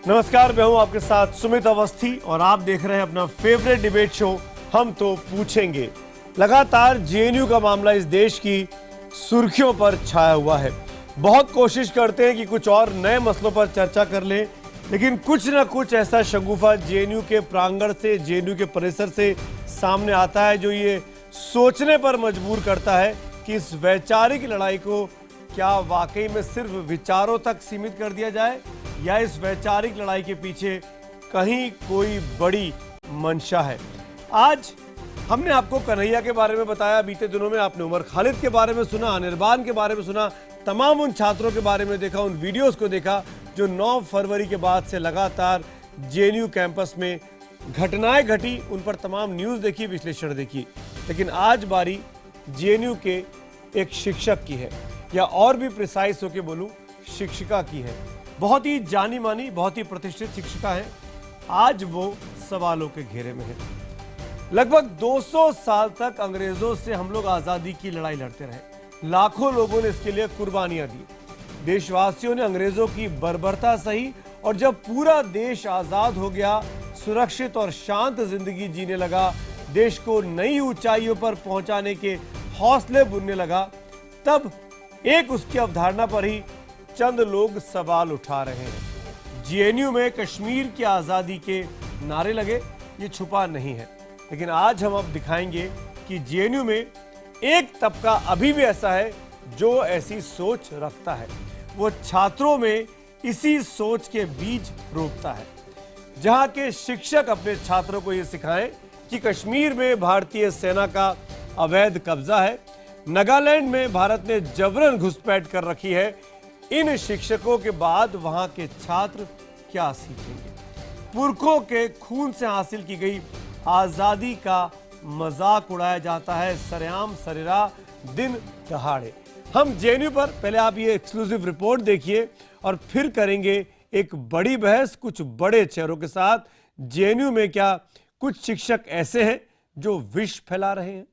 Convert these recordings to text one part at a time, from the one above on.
नमस्कार, मैं हूं आपके साथ सुमित अवस्थी और आप देख रहे हैं अपना फेवरेट डिबेट शो हम तो पूछेंगे। लगातार जेएनयू का मामला इस देश की सुर्खियों पर छाया हुआ है। बहुत कोशिश करते हैं कि कुछ और नए मसलों पर चर्चा कर लें, लेकिन कुछ ना कुछ ऐसा शगुफा जेएनयू के प्रांगण से, जेएनयू के परिसर से सामने आता है जो ये सोचने पर मजबूर करता है कि इस वैचारिक लड़ाई को क्या वाकई में सिर्फ विचारों तक सीमित कर दिया जाए या इस वैचारिक लड़ाई के पीछे कहीं कोई बड़ी मंशा है। आज हमने आपको कन्हैया के बारे में बताया, बीते दिनों में आपने उमर खालिद के बारे में सुना, अनिर्बान के बारे में सुना, तमाम उन छात्रों के बारे में देखा, उन वीडियोस को देखा जो 9 फरवरी के बाद से लगातार जेएनयू कैंपस में घटनाएं घटी, उन पर तमाम न्यूज़ देखी, विश्लेषण देखी। लेकिन आज बारी जेएनयू के एक शिक्षक की है, या और भी प्रिसाइज होकर बोलूं शिक्षिका की है। बहुत ही जानी मानी, बहुत ही प्रतिष्ठित शिक्षिका है। आज वो सवालों के घेरे में है। लगभग 200 साल तक अंग्रेजों से हम लोग आजादी की लड़ाई लड़ते रहे। लाखों लोगों ने इसके लिए कुर्बानियां दी। देशवासियों ने अंग्रेजों की बर्बरता सही और जब पूरा देश आजाद हो गया, सुरक्षित और शांत जिंदगी जीने लगा, देश को नई ऊंचाइयों पर पहुंचाने के हौसले बुनने लगा, तब एक उसकी अवधारणा पर ही चंद लोग सवाल उठा रहे हैं। जेएनयू में कश्मीर की आजादी के नारे लगे, ये छुपा नहीं है। लेकिन आज हम अब दिखाएंगे कि जेएनयू में एक तबका अभी भी ऐसा है जो ऐसी सोच रखता है। वो छात्रों में इसी सोच के बीज रोपता है। जहां के शिक्षक अपने छात्रों को यह सिखाएं कि कश्मीर में भारतीय सेना का अवैध कब्जा है, नागालैंड में भारत ने जबरन घुसपैठ कर रखी है, इन शिक्षकों के बाद वहां के छात्र क्या सीखेंगे? पुरखों के खून से हासिल की गई आजादी का मजाक उड़ाया जाता है सरेआम सरेरा दिन दहाड़े। हम जेएनयू पर पहले आप ये एक्सक्लूसिव रिपोर्ट देखिए और फिर करेंगे एक बड़ी बहस कुछ बड़े चेहरों के साथ। जेएनयू में क्या कुछ शिक्षक ऐसे हैं जो विष फैला रहे हैं?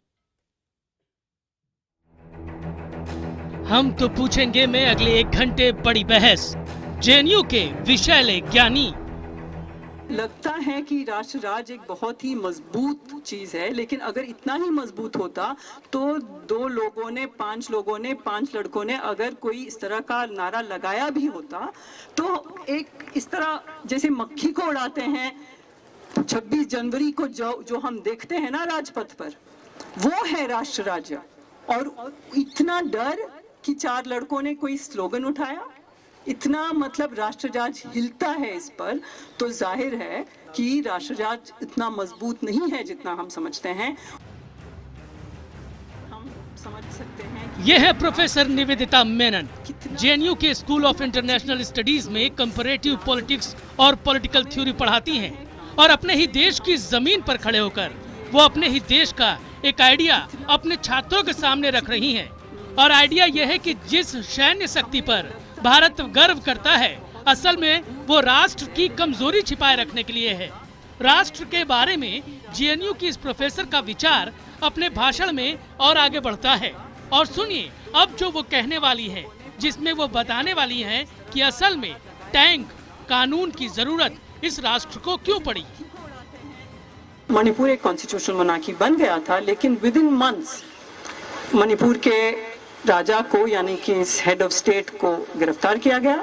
हम तो पूछेंगे में अगले 1 घंटे बड़ी बहस। जेएनयू के विषैले ज्ञानी। लगता है कि राष्ट्र राज एक बहुत ही मजबूत चीज है, लेकिन अगर इतना ही मजबूत होता तो 2 लोगों ने, 5 लोगों ने, 5 लड़कों ने अगर कोई इस तरह का नारा लगाया भी होता तो एक इस तरह जैसे मक्खी को उड़ाते हैं 26 जनवरी को जो हम देखते हैं ना राजपथ पर, वो है राष्ट्र राज्य। और इतना डर कि 4 लड़कों ने कोई स्लोगन उठाया, इतना मतलब राष्ट्रराज हिलता है इस पर, तो जाहिर है कि राष्ट्रराज इतना मजबूत नहीं है जितना हम समझते हैं। हम समझ सकते हैं यह है प्रोफेसर निवेदिता मेनन। जेएनयू के स्कूल ऑफ इंटरनेशनल स्टडीज में कंपैरेटिव पॉलिटिक्स और पॉलिटिकल थ्योरी पढ़ाती हैं और अपने ही देश की जमीन पर खड़े होकर वो अपने ही देश का एक आइडिया अपने छात्रों के सामने रख रही हैं। और आइडिया यह है कि जिस सैन्य शक्ति पर भारत गर्व करता है, असल में वो राष्ट्र की कमजोरी छिपाए रखने के लिए है। राष्ट्र के बारे में जेएनयू की इस प्रोफेसर का विचार अपने भाषण में और आगे बढ़ता है। और सुनिए अब जो वो कहने वाली है, जिसमें वो बताने वाली है कि असल में टैंक कानून की जरूरत इस राष्ट्र को क्यों पड़ी। मणिपुर एक कॉन्स्टिट्यूशनल मोनार्की बन गया था, लेकिन विद इन मंथ्स मणिपुर के राजा को यानी कि हेड ऑफ स्टेट को गिरफ्तार किया गया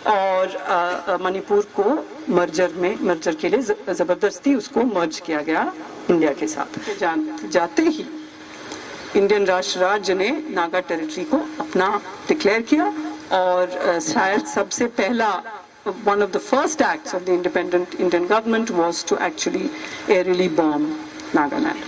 और मणिपुर को मर्जर के लिए जबरदस्ती उसको मर्ज किया गया इंडिया के साथ। जाते ही इंडियन राष्ट्र राज्य ने नागा टेरिटरी को अपना डिक्लेयर किया और शायद सबसे पहला one of the first acts of the independent Indian government was to actually aerially bomb Nagaland.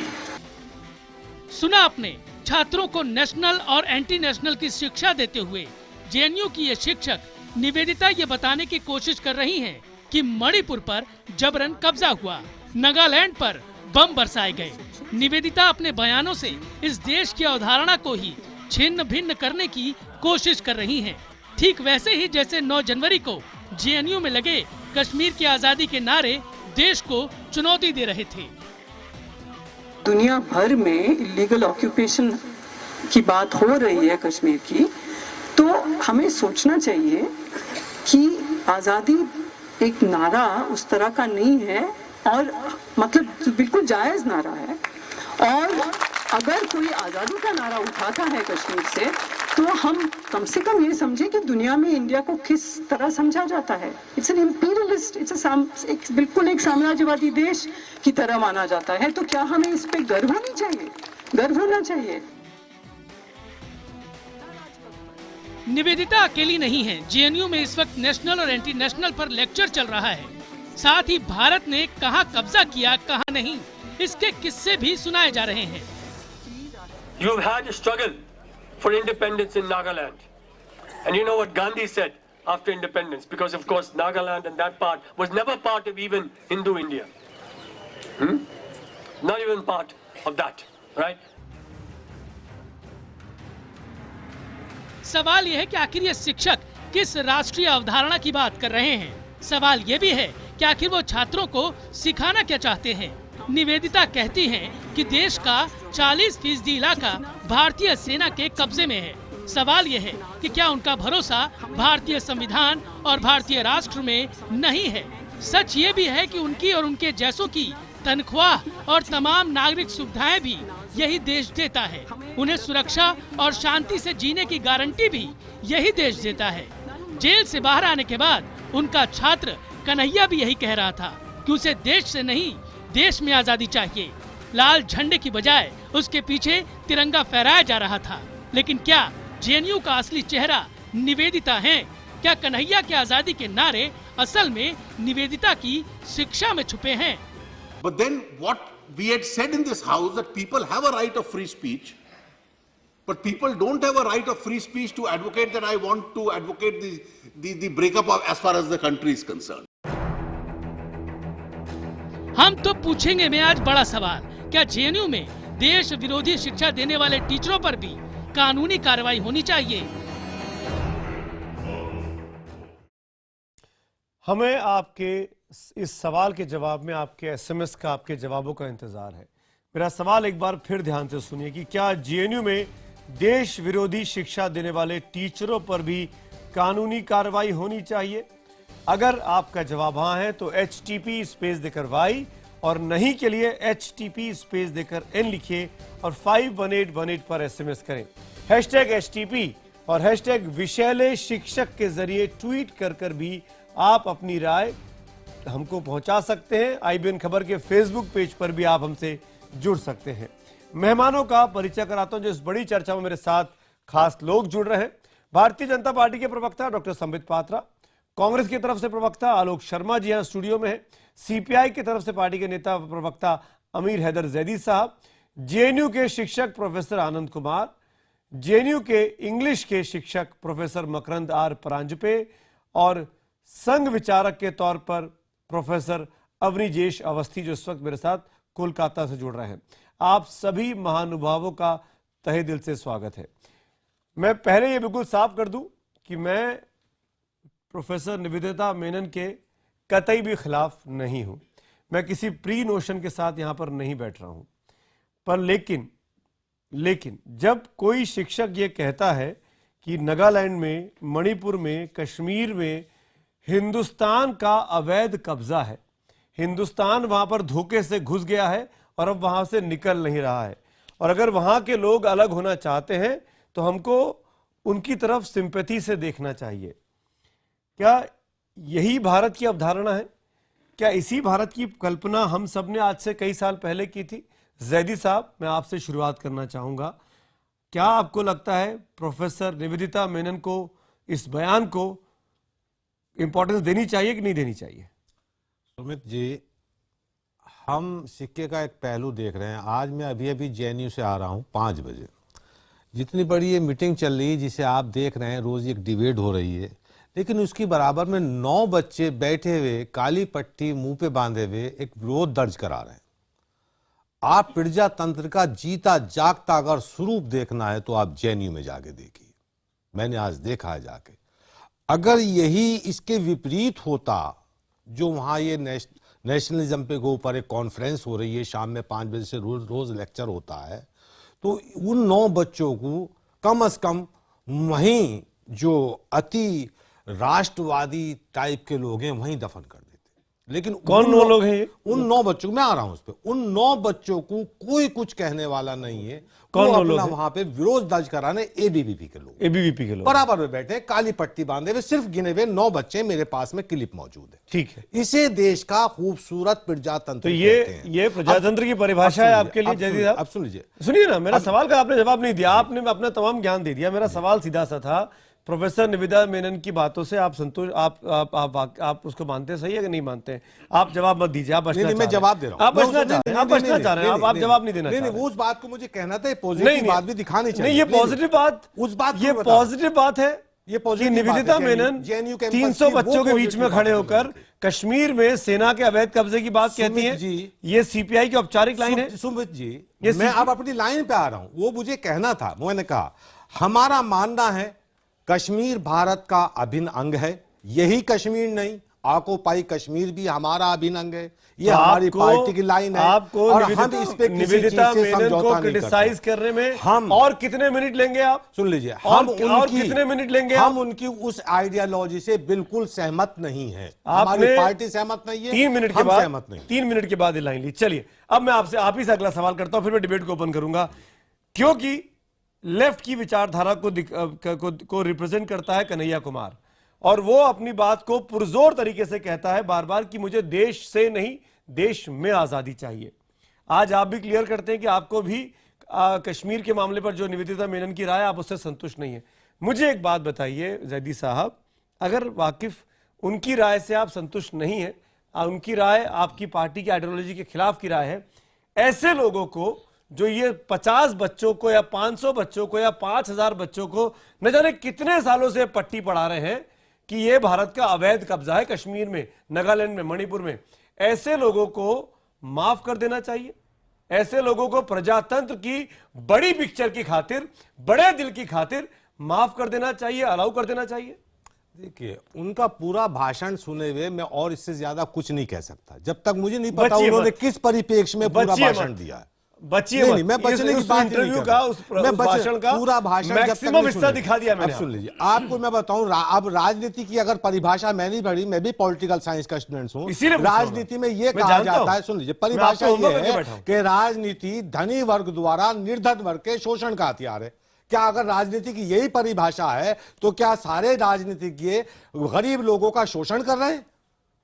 सुना आपने, छात्रों को नेशनल और एंटी नेशनल की शिक्षा देते हुए जेएनयू की ये शिक्षक निवेदिता ये बताने की कोशिश कर रही हैं कि मणिपुर पर जबरन कब्जा हुआ, नागालैंड पर बम बरसाए गए। निवेदिता अपने बयानों से इस देश की अवधारणा को ही छिन्न भिन्न करने की कोशिश कर रही हैं। ठीक वैसे ही जैसे 9 जनवरी को जेएनयू में लगे कश्मीर की आजादी के नारे देश को चुनौती दे रहे थे। दुनिया भर में इलीगल ऑक्यूपेशन की बात हो रही है कश्मीर की, तो हमें सोचना चाहिए कि आज़ादी एक नारा उस तरह का नहीं है और मतलब बिल्कुल जायज नारा है। और अगर कोई आज़ादी का नारा उठाता है कश्मीर से तो हम कम से कम ये समझें कि दुनिया में इंडिया को किस तरह समझा जाता है। इट्स एन इंपीरियलिस्ट, इट्स बिल्कुल एक साम्राज्यवादी देश की तरह माना जाता है। तो क्या हमें इस पे गर्व होनी चाहिए? गर्व होना चाहिए। निवेदिता अकेली नहीं है। जेएनयू में इस वक्त नेशनल और एंटी नेशनल पर लेक्चर चल रहा है। साथ ही भारत ने कहां कब्जा किया कहां नहीं, इसके किस्से भी सुनाए जा रहे हैं। You've had a struggle for independence in Nagaland. And you know what Gandhi said after independence? Because of course Nagaland and that part was never part of even Hindu India. Not even part of that, right? सवाल यह है कि आखिर ये शिक्षक किस राष्ट्रीय अवधारणा की बात कर रहे हैं। सवाल ये भी है कि आखिर वो छात्रों को सिखाना क्या चाहते हैं। निवेदिता कहती हैं कि देश का 40% इलाका भारतीय सेना के कब्जे में है। सवाल यह है कि क्या उनका भरोसा भारतीय संविधान और भारतीय राष्ट्र में नहीं है। सच ये भी है कि उनकी और उनके जैसों की तनख्वाह और तमाम नागरिक सुविधाएं भी यही देश देता है। उन्हें सुरक्षा और शांति से जीने की गारंटी भी यही देश देता है। जेल से बाहर आने के बाद उनका छात्र कन्हैया भी यही कह रहा था कि उसे देश से नहीं देश में आजादी चाहिए। लाल झंडे की बजाय उसके पीछे तिरंगा फहराया जा रहा था। लेकिन क्या जेएनयू का असली चेहरा निवेदिता है? क्या कन्हैया के आजादी के नारे असल में निवेदिता की शिक्षा में छुपे हैं? But then what we had said in this house that people have a right of free speech, but people don't have a right of free speech to advocate that I want to advocate the breakup of as far as the country is concerned. हम तो पूछेंगे में आज बड़ा सवाल, क्या JNU में देश विरोधी शिक्षा देने वाले टीचरों पर भी कानूनी कार्रवाई होनी चाहिए? हमें आपके इस सवाल के जवाब में आपके एसएमएस का, आपके जवाबों का इंतजार है। मेरा सवाल एक बार फिर ध्यान से सुनिए कि क्या जेएनयू में देश विरोधी शिक्षा देने वाले टीचरों पर भी कानूनी कार्रवाई होनी चाहिए? अगर आपका जवाब हाँ है तो HTP स्पेस देकर वाई और नहीं के लिए HTP स्पेस देकर N लिखिए और 51818 पर एसएमएस करें। #HTP और #विषैले शिक्षक के जरिए ट्वीट कर भी आप अपनी राय हमको पहुंचा सकते हैं। IBN खबर के फेसबुक पेज पर भी आप हमसे जुड़ सकते हैं। मेहमानों का परिचय कराता हूं जो इस बड़ी चर्चा में मेरे साथ खास लोग जुड़ रहे हैं। भारतीय जनता पार्टी के प्रवक्ता डॉक्टर संबित पात्रा, कांग्रेस की तरफ से प्रवक्ता आलोक शर्मा जी यहां स्टूडियो में है, CPI की तरफ से पार्टी के नेता प्रवक्ता अमीर हैदर जैदी साहब, जेएनयू के शिक्षक प्रोफेसर आनंद कुमार, जेएनयू के इंग्लिश के शिक्षक प्रोफेसर मकरंद आर परांजपे और संघ विचारक के तौर पर प्रोफेसर अवनीजेश अवस्थी जो इस वक्त मेरे साथ कोलकाता से जुड़ रहे हैं। आप सभी महानुभावों का तहे दिल से स्वागत है। मैं पहले ये बिल्कुल साफ कर दूं कि मैं प्रोफेसर निवेदिता मेनन के कतई भी खिलाफ नहीं हूं। मैं किसी प्री नोशन के साथ यहां पर नहीं बैठ रहा हूं। पर लेकिन जब कोई शिक्षक ये कहता है कि नागालैंड में, मणिपुर में, कश्मीर में हिंदुस्तान का अवैध कब्जा है, हिंदुस्तान वहां पर धोखे से घुस गया है और अब वहां से निकल नहीं रहा है, और अगर वहां के लोग अलग होना चाहते हैं तो हमको उनकी तरफ सिंपैथी से देखना चाहिए। क्या यही भारत की अवधारणा है? क्या इसी भारत की कल्पना हम सब ने आज से कई साल पहले की थी? जैदी साहब, मैं आपसे शुरुआत करना चाहूंगा। क्या आपको लगता है प्रोफेसर निवेदिता मेनन को, इस बयान को इंपॉर्टेंस देनी चाहिए कि नहीं देनी चाहिए? सुमित जी, हम सिक्के का एक पहलू देख रहे हैं। आज मैं अभी जेएनयू से आ रहा हूं 5 बजे। जितनी बड़ी ये मीटिंग चल रही है, जिसे आप देख रहे हैं, रोज एक डिबेट हो रही है, लेकिन उसकी बराबर में 9 बच्चे बैठे हुए काली पट्टी मुंह पे बांधे हुए एक विरोध दर्ज करा रहे हैं। आप प्रजा तंत्र का जीता जागता अगर स्वरूप देखना है तो आप जेएनयू में जाके देखिए। मैंने आज देखा है जाके। अगर यही इसके विपरीत होता, जो वहां ये नेशनलिज्म पे के ऊपर एक कॉन्फ्रेंस हो रही है, शाम में 5 बजे से रोज लेक्चर होता है, तो उन 9 बच्चों को कम से कम वहीं जो अति राष्ट्रवादी टाइप के लोग हैं वहीं दफन कर देते। लेकिन कौन उन 9 लोग हैं ये? उन 9 बच्चों, मैं आ रहा हूं उस पे, उन 9 बच्चों को कोई कुछ कहने वाला नहीं है। कौन वो 9 लोग अपना हैं? वहां पे विरोध दर्ज कराने एबीवीपी के लोग एबीवीपी के लोग बराबर में बैठे, काली पट्टी बांधे हुए, सिर्फ गिने हुए 9 बच्चे मेरे पास में क्लिप मौजूद है। ठीक है, इसे देश का खूबसूरत प्रजातंत्र तो कहते हैं। ये प्रजातंत्र की परिभाषा है आपके लिए जदीद साहब? अब सुन लीजिए, सुनिए ना, मेरा सवाल का आपने जवाब नहीं दिया, आपने अपना तमाम ज्ञान दे दिया। मेरा सवाल सीधा सा था, प्रोफेसर निवेदिता मेनन की बातों से आप संतोष, आप उसको मानते सही है कि नहीं मानते? आप जवाब मत दीजिए, आप बचना नहीं, मैं जवाब दे रहा हूं। आप बचना चाह रहे हैं, आप बचना चाह रहे हैं, आप जवाब नहीं देना चाह रहे। नहीं, उस बात को मुझे कहना था, पॉजिटिव बात भी दिखानी चाहिए। नहीं, ये पॉजिटिव बात, उस बात ये पॉजिटिव बात है। ये कि पॉजिटिव निवेदिता मेनन 300 बच्चों के बीच में खड़े होकर कश्मीर में सेना के अवैध कब्जे की बात कहती हैं। ये सीपीआई की औपचारिक लाइन है। सुमित जी, मैं अब अपनी लाइन पे आ रहा हूं, वो मुझे कहना था। मैंने कहा हमारा मानना है कश्मीर भारत का अभिन्न अंग है, यही कश्मीर नहीं, ऑक्युपाई कश्मीर भी हमारा अभिन्न अंग है। ये हमारी पार्टी की लाइन है। आपको और हम इस पे निवेदिता मेनन को क्रिटिसाइज करने में हम और कितने मिनट लेंगे? आप सुन लीजिए, हम और कितने मिनट लेंगे? हम उनकी उस आइडियोलॉजी से बिल्कुल सहमत नहीं है। हमारी पार्टी सहमत नहीं है। 3 मिनट के बाद सहमत नहीं। 3 मिनट के बाद ये लाइन ली। चलिए, अब मैं आपसे आप ही से अगला सवाल करता हूं, फिर मैं डिबेट को ओपन करूंगा। क्योंकि लेफ्ट की विचारधारा को रिप्रेजेंट करता है कन्हैया कुमार, और वो अपनी बात को पुरजोर तरीके से कहता है बार बार कि मुझे देश से नहीं, देश में आजादी चाहिए। आज आप भी क्लियर करते हैं कि आपको भी कश्मीर के मामले पर जो निवेदिता मेनन की राय, आप उससे संतुष्ट नहीं है। मुझे एक बात बताइए जैदी साहब, अगर वाकिफ उनकी राय से आप संतुष्ट नहीं है, उनकी राय आपकी पार्टी की आइडियोलॉजी के खिलाफ की राय है, ऐसे लोगों को जो ये 50 बच्चों को या 500 बच्चों को या 5000 बच्चों को न जाने कितने सालों से पट्टी पढ़ा रहे हैं कि ये भारत का अवैध कब्जा है कश्मीर में, नागालैंड में, मणिपुर में, ऐसे लोगों को माफ कर देना चाहिए। ऐसे लोगों को प्रजातंत्र की बड़ी पिक्चर की खातिर, बड़े दिल की खातिर माफ कर देना चाहिए, अलाउ कर देना चाहिए। देखिए, उनका पूरा भाषण सुने हुए मैं और इससे ज्यादा कुछ नहीं कह सकता, जब तक मुझे नहीं पता उन्होंने किस परिप्रेक्ष्य में पूरा भाषण दिया है। नहीं, मैं बचने की बात इंटरव्यू का, उस भाषण का पूरा भाषण मैक्सिमम हिस्सा दिखा दिया मैंने। अब सुन लीजिए, आपको मैं बताऊं, अब राजनीति की अगर परिभाषा मैं नहीं पढ़ी, मैं भी पॉलिटिकल साइंस का स्टूडेंट हूं, राजनीति में यह कहा जाता है, सुन लीजिए, परिभाषा यह है कि राजनीति धनी वर्ग द्वारा निर्धन वर्ग के शोषण का हथियार है। क्या अगर राजनीति की यही परिभाषा है तो क्या सारे राजनीतिज्ञ गरीब लोगों का शोषण कर रहे हैं?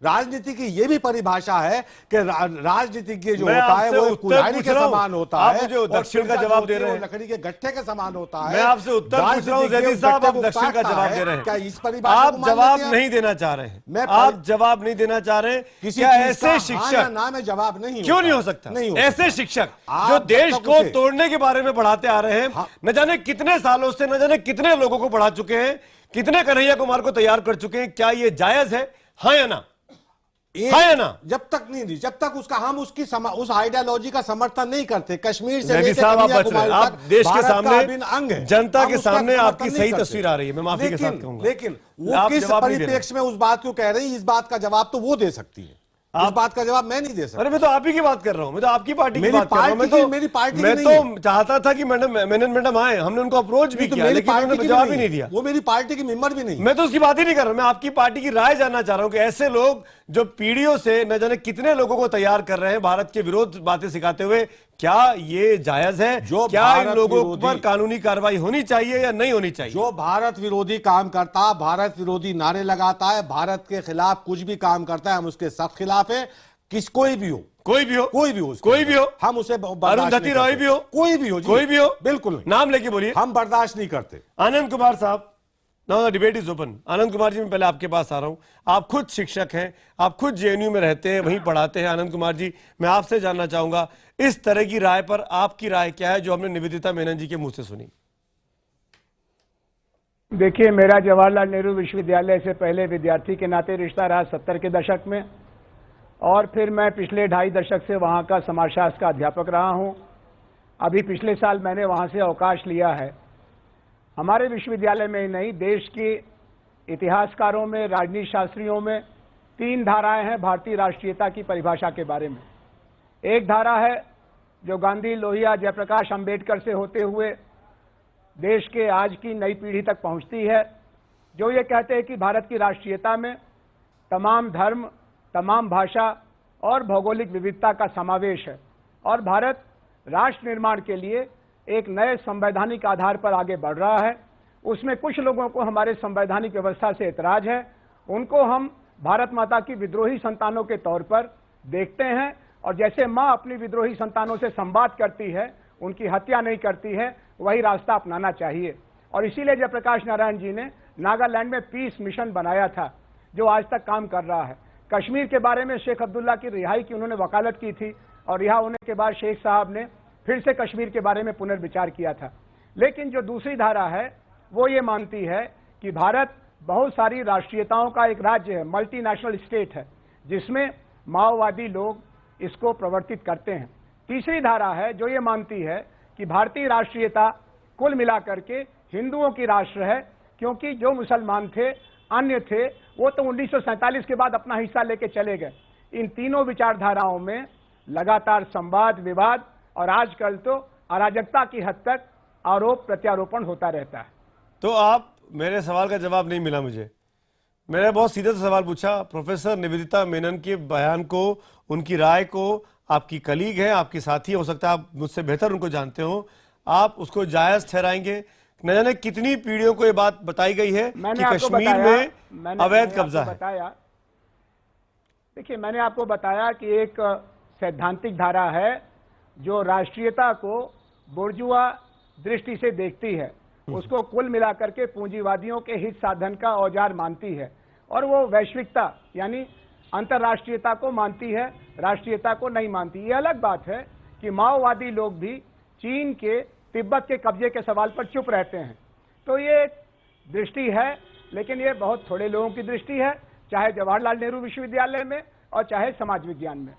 राजनीति की यह भी परिभाषा है कि राजनीतिज्ञ जो होता है वो कुल्हाड़ी के समान होता है। आप मुझे दक्षिण का जवाब दे रहे हैं, लकड़ी के गट्ठे के समान होता है। मैं आपसे उत्तर पूछ रहा हूं जैदी साहब, आप दक्षिण का जवाब दे रहे हैं। क्या इस परिभाषा आप जवाब नहीं देना चाह रहे हैं? आप जवाब नहीं देना चाह रहे हैं? क्या ऐसे शिक्षक, नाम है जवाब नहीं, क्यों नहीं हो सकता? नहीं, ऐसे शिक्षक जो देश को तोड़ने के बारे में पढ़ाते आ रहे हैं, न जाने कितने सालों से, न जाने कितने लोगों को पढ़ा चुके हैं, कितने कन्हैया कुमार को तैयार कर चुके हैं, क्या ये जायज है? हाँ या ना? है ना? जब तक नहीं, जब तक उसका हम उसकी उस आइडियोलॉजी का समर्थन नहीं करते, कश्मीर से लेकर कन्याकुमारी तक आप देश के सामने, जनता के सामने आपकी सही तस्वीर आ रही है, मैं माफी के साथ कहूंगा। लेकिन वो किस परिप्रेक्ष्य में उस बात को कह रही है, इस बात का जवाब तो वो दे सकती है, इस बात का जवाब मैं नहीं दे सकता। अरे मैं तो आप ही की बात कर रहा हूं, मैं तो आपकी पार्टी की बात कर रहा हूं। मैं तो चाहता था कि मैडम आए, हमने उनको अप्रोच भी किया, लेकिन उन्होंने जवाब ही नहीं दिया। वो मेरी पार्टी की मेंबर भी नहीं। मैं तो उसकी बात ही नहीं कर रहा, मैं आपकी पार्टी की राय जानना चाह रहा हूं कि ऐसे लोग जो पीढ़ियों से न जाने कितने लोगों को तैयार कर रहे हैं भारत के विरोध बातें सिखाते हुए, क्या ये जायज है? क्या इन लोगों पर कानूनी कार्रवाई होनी चाहिए या नहीं होनी चाहिए? जो भारत विरोधी काम करता, भारत विरोधी नारे लगाता है, भारत के खिलाफ कुछ भी काम करता है, हम उसके सख्त खिलाफ है। कोई भी हो, कोई भी हो, कोई भी हो, कोई भी हो, हम उसे अरुंधति रॉय भी हो, कोई भी हो, कोई भी हो, बिल्कुल नाम लेके बोलिए, हम बर्दाश्त नहीं करते। आनंद कुमार साहब, now the debate is open. Anand Kumar ji, मैं पहले आपके पास आ रहा हूं, आप खुद शिक्षक हैं, आप खुद जेएनयू में रहते हैं, वहीं पढ़ाते हैं। आनंद कुमार जी, मैं आपसे जानना चाहूंगा, इस तरह की राय पर आपकी राय क्या है जो हमने निवेदिता मेनन जी के मुंह से सुनी? देखिए, मेरा जवाहरलाल नेहरू विश्वविद्यालय से पहले विद्यार्थी के नाते रिश्ता रहा 70 के दशक में, और फिर मैं पिछले 2.5 दशक से वहाँ का समाजशास्त्र का अध्यापक रहा हूँ। अभी पिछले साल मैंने वहाँ से अवकाश लिया है। हमारे विश्वविद्यालय में ही नहीं, देश के इतिहासकारों में, राजनीति शास्त्रियों में 3 धाराएं हैं भारतीय राष्ट्रीयता की परिभाषा के बारे में। एक धारा है जो गांधी, लोहिया, जयप्रकाश अंबेडकर से होते हुए देश के आज की नई पीढ़ी तक पहुंचती है, जो ये कहते हैं कि भारत की राष्ट्रीयता में तमाम धर्म, तमाम भाषा और भौगोलिक विविधता का समावेश है और भारत राष्ट्र निर्माण के लिए एक नए संवैधानिक आधार पर आगे बढ़ रहा है। उसमें कुछ लोगों को हमारे संवैधानिक व्यवस्था से एतराज है, उनको हम भारत माता की विद्रोही संतानों के तौर पर देखते हैं और जैसे माँ अपनी विद्रोही संतानों से संवाद करती है, उनकी हत्या नहीं करती है, वही रास्ता अपनाना चाहिए। और इसीलिए जयप्रकाश नारायण जी ने नागालैंड में पीस मिशन बनाया था, जो आज तक काम कर रहा है। कश्मीर के बारे में शेख अब्दुल्ला की रिहाई की उन्होंने वकालत की थी और रिहा होने के बाद शेख साहब ने फिर से कश्मीर के बारे में पुनर्विचार किया था। लेकिन जो दूसरी धारा है वो ये मानती है कि भारत बहुत सारी राष्ट्रीयताओं का एक राज्य है, मल्टीनेशनल स्टेट है, जिसमें माओवादी लोग इसको प्रवर्तित करते हैं। तीसरी धारा है जो ये मानती है कि भारतीय राष्ट्रीयता कुल मिलाकर के हिंदुओं की राष्ट्र है, क्योंकि जो मुसलमान थे, अन्य थे, वो तो 1947 के बाद अपना हिस्सा लेके चले गए। इन तीनों विचारधाराओं में लगातार संवाद, विवाद और आजकल तो अराजकता की हद तक आरोप प्रत्यारोपण होता रहता है। तो आप, मेरे सवाल का जवाब नहीं मिला मुझे। मैंने बहुत सीधा सा सवाल पूछा। प्रोफेसर निवेदिता मेनन के बयान को, उनकी राय को, आपकी कलीग है, आपकी साथी, हो सकता है आप मुझसे बेहतर उनको जानते हो, आप उसको जायज ठहराएंगे? न जाने कितनी पीढ़ियों को ये बात बताई गई है कि कश्मीर में अवैध कब्जा है। देखिए, मैंने आपको बताया कि एक सैद्धांतिक धारा है जो राष्ट्रीयता को बुर्जुआ दृष्टि से देखती है, उसको कुल मिलाकर के पूंजीवादियों के हित साधन का औजार मानती है और वो वैश्विकता यानी अंतर्राष्ट्रीयता को मानती है, राष्ट्रीयता को नहीं मानती। ये अलग बात है कि माओवादी लोग भी चीन के तिब्बत के कब्जे के सवाल पर चुप रहते हैं। तो ये दृष्टि है, लेकिन ये बहुत थोड़े लोगों की दृष्टि है, चाहे जवाहरलाल नेहरू विश्वविद्यालय में और चाहे समाज विज्ञान में।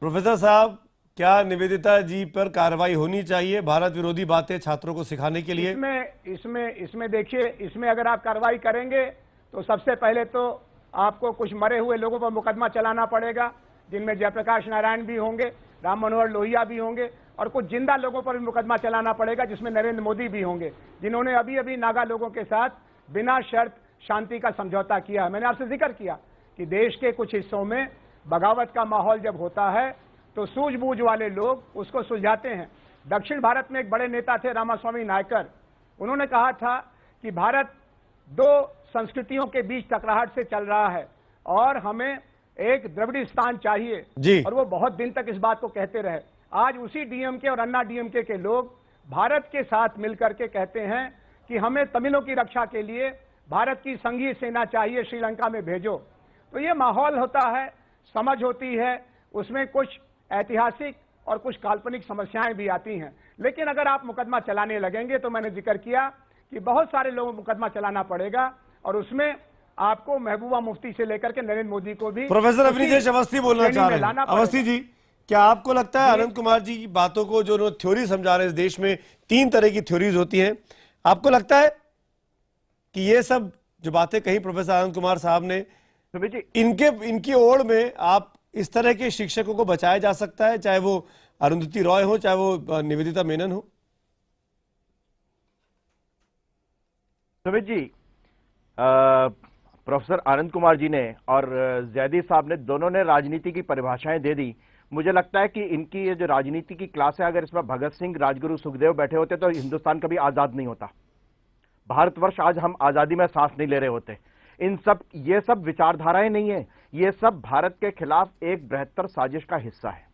प्रोफेसर साहब, क्या निवेदिता जी पर कार्रवाई होनी चाहिए भारत विरोधी बातें छात्रों को सिखाने के लिए? इसमें देखिए, इसमें अगर आप कार्रवाई करेंगे तो सबसे पहले तो आपको कुछ मरे हुए लोगों पर मुकदमा चलाना पड़ेगा, जिनमें जयप्रकाश नारायण भी होंगे, राम मनोहर लोहिया भी होंगे, और कुछ जिंदा लोगों पर भी मुकदमा चलाना पड़ेगा, जिसमें नरेंद्र मोदी भी होंगे, जिन्होंने अभी अभी नागा लोगों के साथ बिना शर्त शांति का समझौता किया। मैंने आपसे जिक्र किया कि देश के कुछ हिस्सों में बगावत का माहौल जब होता है तो सूझबूझ वाले लोग उसको सुलझाते हैं। दक्षिण भारत में एक बड़े नेता थे रामास्वामी नायकर, उन्होंने कहा था कि भारत दो संस्कृतियों के बीच टकराहट से चल रहा है और हमें एक द्रविड़िस्तान चाहिए जी। और वो बहुत दिन तक इस बात को कहते रहे। आज उसी डीएमके और अन्ना डीएमके के लोग भारत के साथ मिलकर के कहते हैं कि हमें तमिलों की रक्षा के लिए भारत की संघीय सेना चाहिए, श्रीलंका में भेजो। तो ये माहौल होता है, समझ होती है, उसमें कुछ ऐतिहासिक और कुछ काल्पनिक समस्याएं भी आती हैं। लेकिन अगर आप मुकदमा चलाने लगेंगे तो मैंने जिक्र किया कि बहुत सारे लोगों को मुकदमा चलाना पड़ेगा और उसमें आपको महबूबा मुफ्ती से लेकर के नरेंद्र मोदी को भी। प्रोफेसर अवनीश अवस्थी बोलना चाह रहे हैं। अवस्थी जी, क्या आपको लगता है अनंत कुमार जी की बातों को, जो थ्योरी समझा रहे हैं, इस देश में 3 तरह की थ्योरीज होती हैं, आपको लगता है कि ये सब जो बातें कही प्रोफेसर अनंत कुमार साहब ने, इनकी ओर में आप इस तरह के शिक्षकों को बचाया जा सकता है, चाहे वो अरुंधति रॉय हो, चाहे वो निवेदिता मेनन हो? सुमित जी, प्रोफेसर आनंद कुमार जी ने और जैदी साहब ने, दोनों ने राजनीति की परिभाषाएं दे दी। मुझे लगता है कि इनकी ये जो राजनीति की क्लास है, अगर इसमें भगत सिंह, राजगुरु, सुखदेव बैठे होते तो हिंदुस्तान कभी आजाद नहीं होता। भारतवर्ष आज हम आजादी में सांस नहीं ले रहे होते। ये सब विचारधाराएं नहीं है, ये सब भारत के खिलाफ एक बृहत्तर साजिश का हिस्सा है।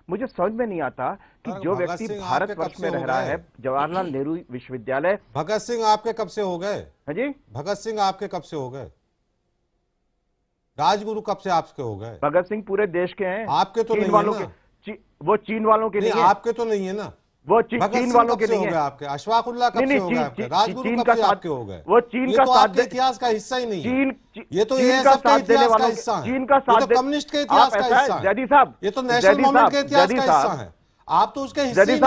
मुझे समझ में नहीं आता कि जो व्यक्ति भारतवर्ष में रह रहा है, जवाहरलाल नेहरू विश्वविद्यालय। भगत सिंह आपके कब से हो गए? हाँ जी, भगत सिंह आपके कब से हो गए? राजगुरु कब से आपके हो गए? भगत सिंह पूरे देश के हैं। आपके तो नहीं वालों है ना? वो चीन वालों के नहीं है। आपके तो नहीं है ना? वो चीन वालों के नहीं है। आपके अशफाकुल्लाह कब से हो गए? आपके राजगुरु कब से आपके हो गए? वो चीन का साथ इतिहास का हिस्सा ही नहीं है। ये तो ये का साथ देने वालों चीन का साथ, कम्युनिस्ट के इतिहास का हिस्सा है। जैदी साहब, ये तो नेशनल मूवमेंट के इतिहास का हिस्सा है। आप तो उसके हिस्से नहीं है।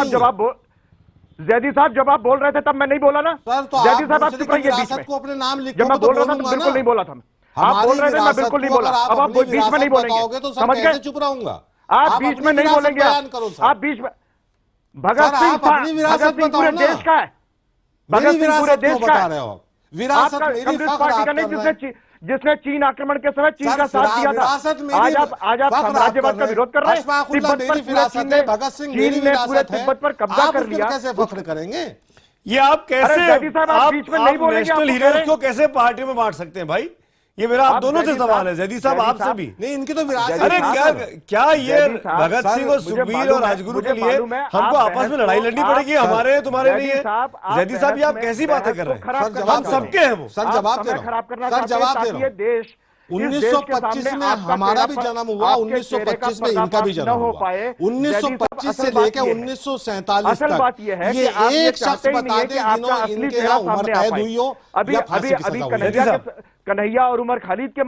जैदी साहब जब आप बोल रहे थे तब मैं नहीं बोला ना सर। तो जैदी साहब आप विरासत को अपने नाम लिखो, जब मैं बोल रहा था तो बिल्कुल नहीं बोला था। आप बोल रहे थे, मैं बिल्कुल नहीं बोला। अब आप बीच में नहीं बोलेंगे तो समझ गए? चुप रहूंगा। आप बीच में नहीं बोलेंगे। आप बीच में भगत सिंह पूरे देश का है। भगत सिंह पूरे देश का है। विरासत आपका मेरी, कम्युनिस्ट फख्र पार्टी आप का नहीं, कर रहे हैं। जिसने चीन आक्रमण के समय चीन सर, का साथ दिया विरासत था। मेरी, आज आप फख्र साम्राज्यवाद का कर विरोध कर रहे हैं। अशफाकुल्लाह तिब्बत मेरी पर पूरे विरासत चीन है, ने- भगत सिंह मेरी चीन ने पूरे विरासत है। तिब्बत पर कब्जा आप कर उस पर लिया। कैसे फख्र करेंगे? ये आप कैसे, जैदी साहब, आप बीच में नहीं बोलेंगे, नेशनल आपको कह हीरोज रहे को कैसे पार्टी में बांट सकते हैं भाई? ये मेरा आप दोनों से जैदी सवाल साहब, है, जैदी साहब जैदी आपसे साहब, भी। नहीं, इनकी तो विरासत अरे है, क्या सर। क्या ये जैदी साहब, भगत सर, सिंह और मुझे सुखबीर मालूम और है, राजगुरु मुझे के लिए मालूम है, हमको आप आपस में बहस लड़ाई को- लड़नी आप- पड़ेगी, हमारे तुम्हारे जैदी नहीं है। साहब, आप जैदी साहब ये आप बहस कैसी में- बातें बहस कर को रहे हैं? खराब सर, करना जवाब चाहते सबके हैं। हैं वो। सर, आप जवाब दे समय रहा हूं। खराब करना सर, चाहते हैं जवाब दे ताकि रहा ये हूं। देश 1925 में हमारा भी जन्म हुआ, 1925 में इनका भी जन्म हुआ, 1925 से लेकर 1947 असल बात तक। यह है ये कि आप ये एक शख्स चाहते ही नहीं बता है दें कि आपका जिन्होंने असली इनके चेहरा यहाँ उम्र सामने आ कैद पाए। हुई हो अभी या अभी फांसी की अभी सजा हुई हो। कन्हैया कन्हैया और उमर खालिद के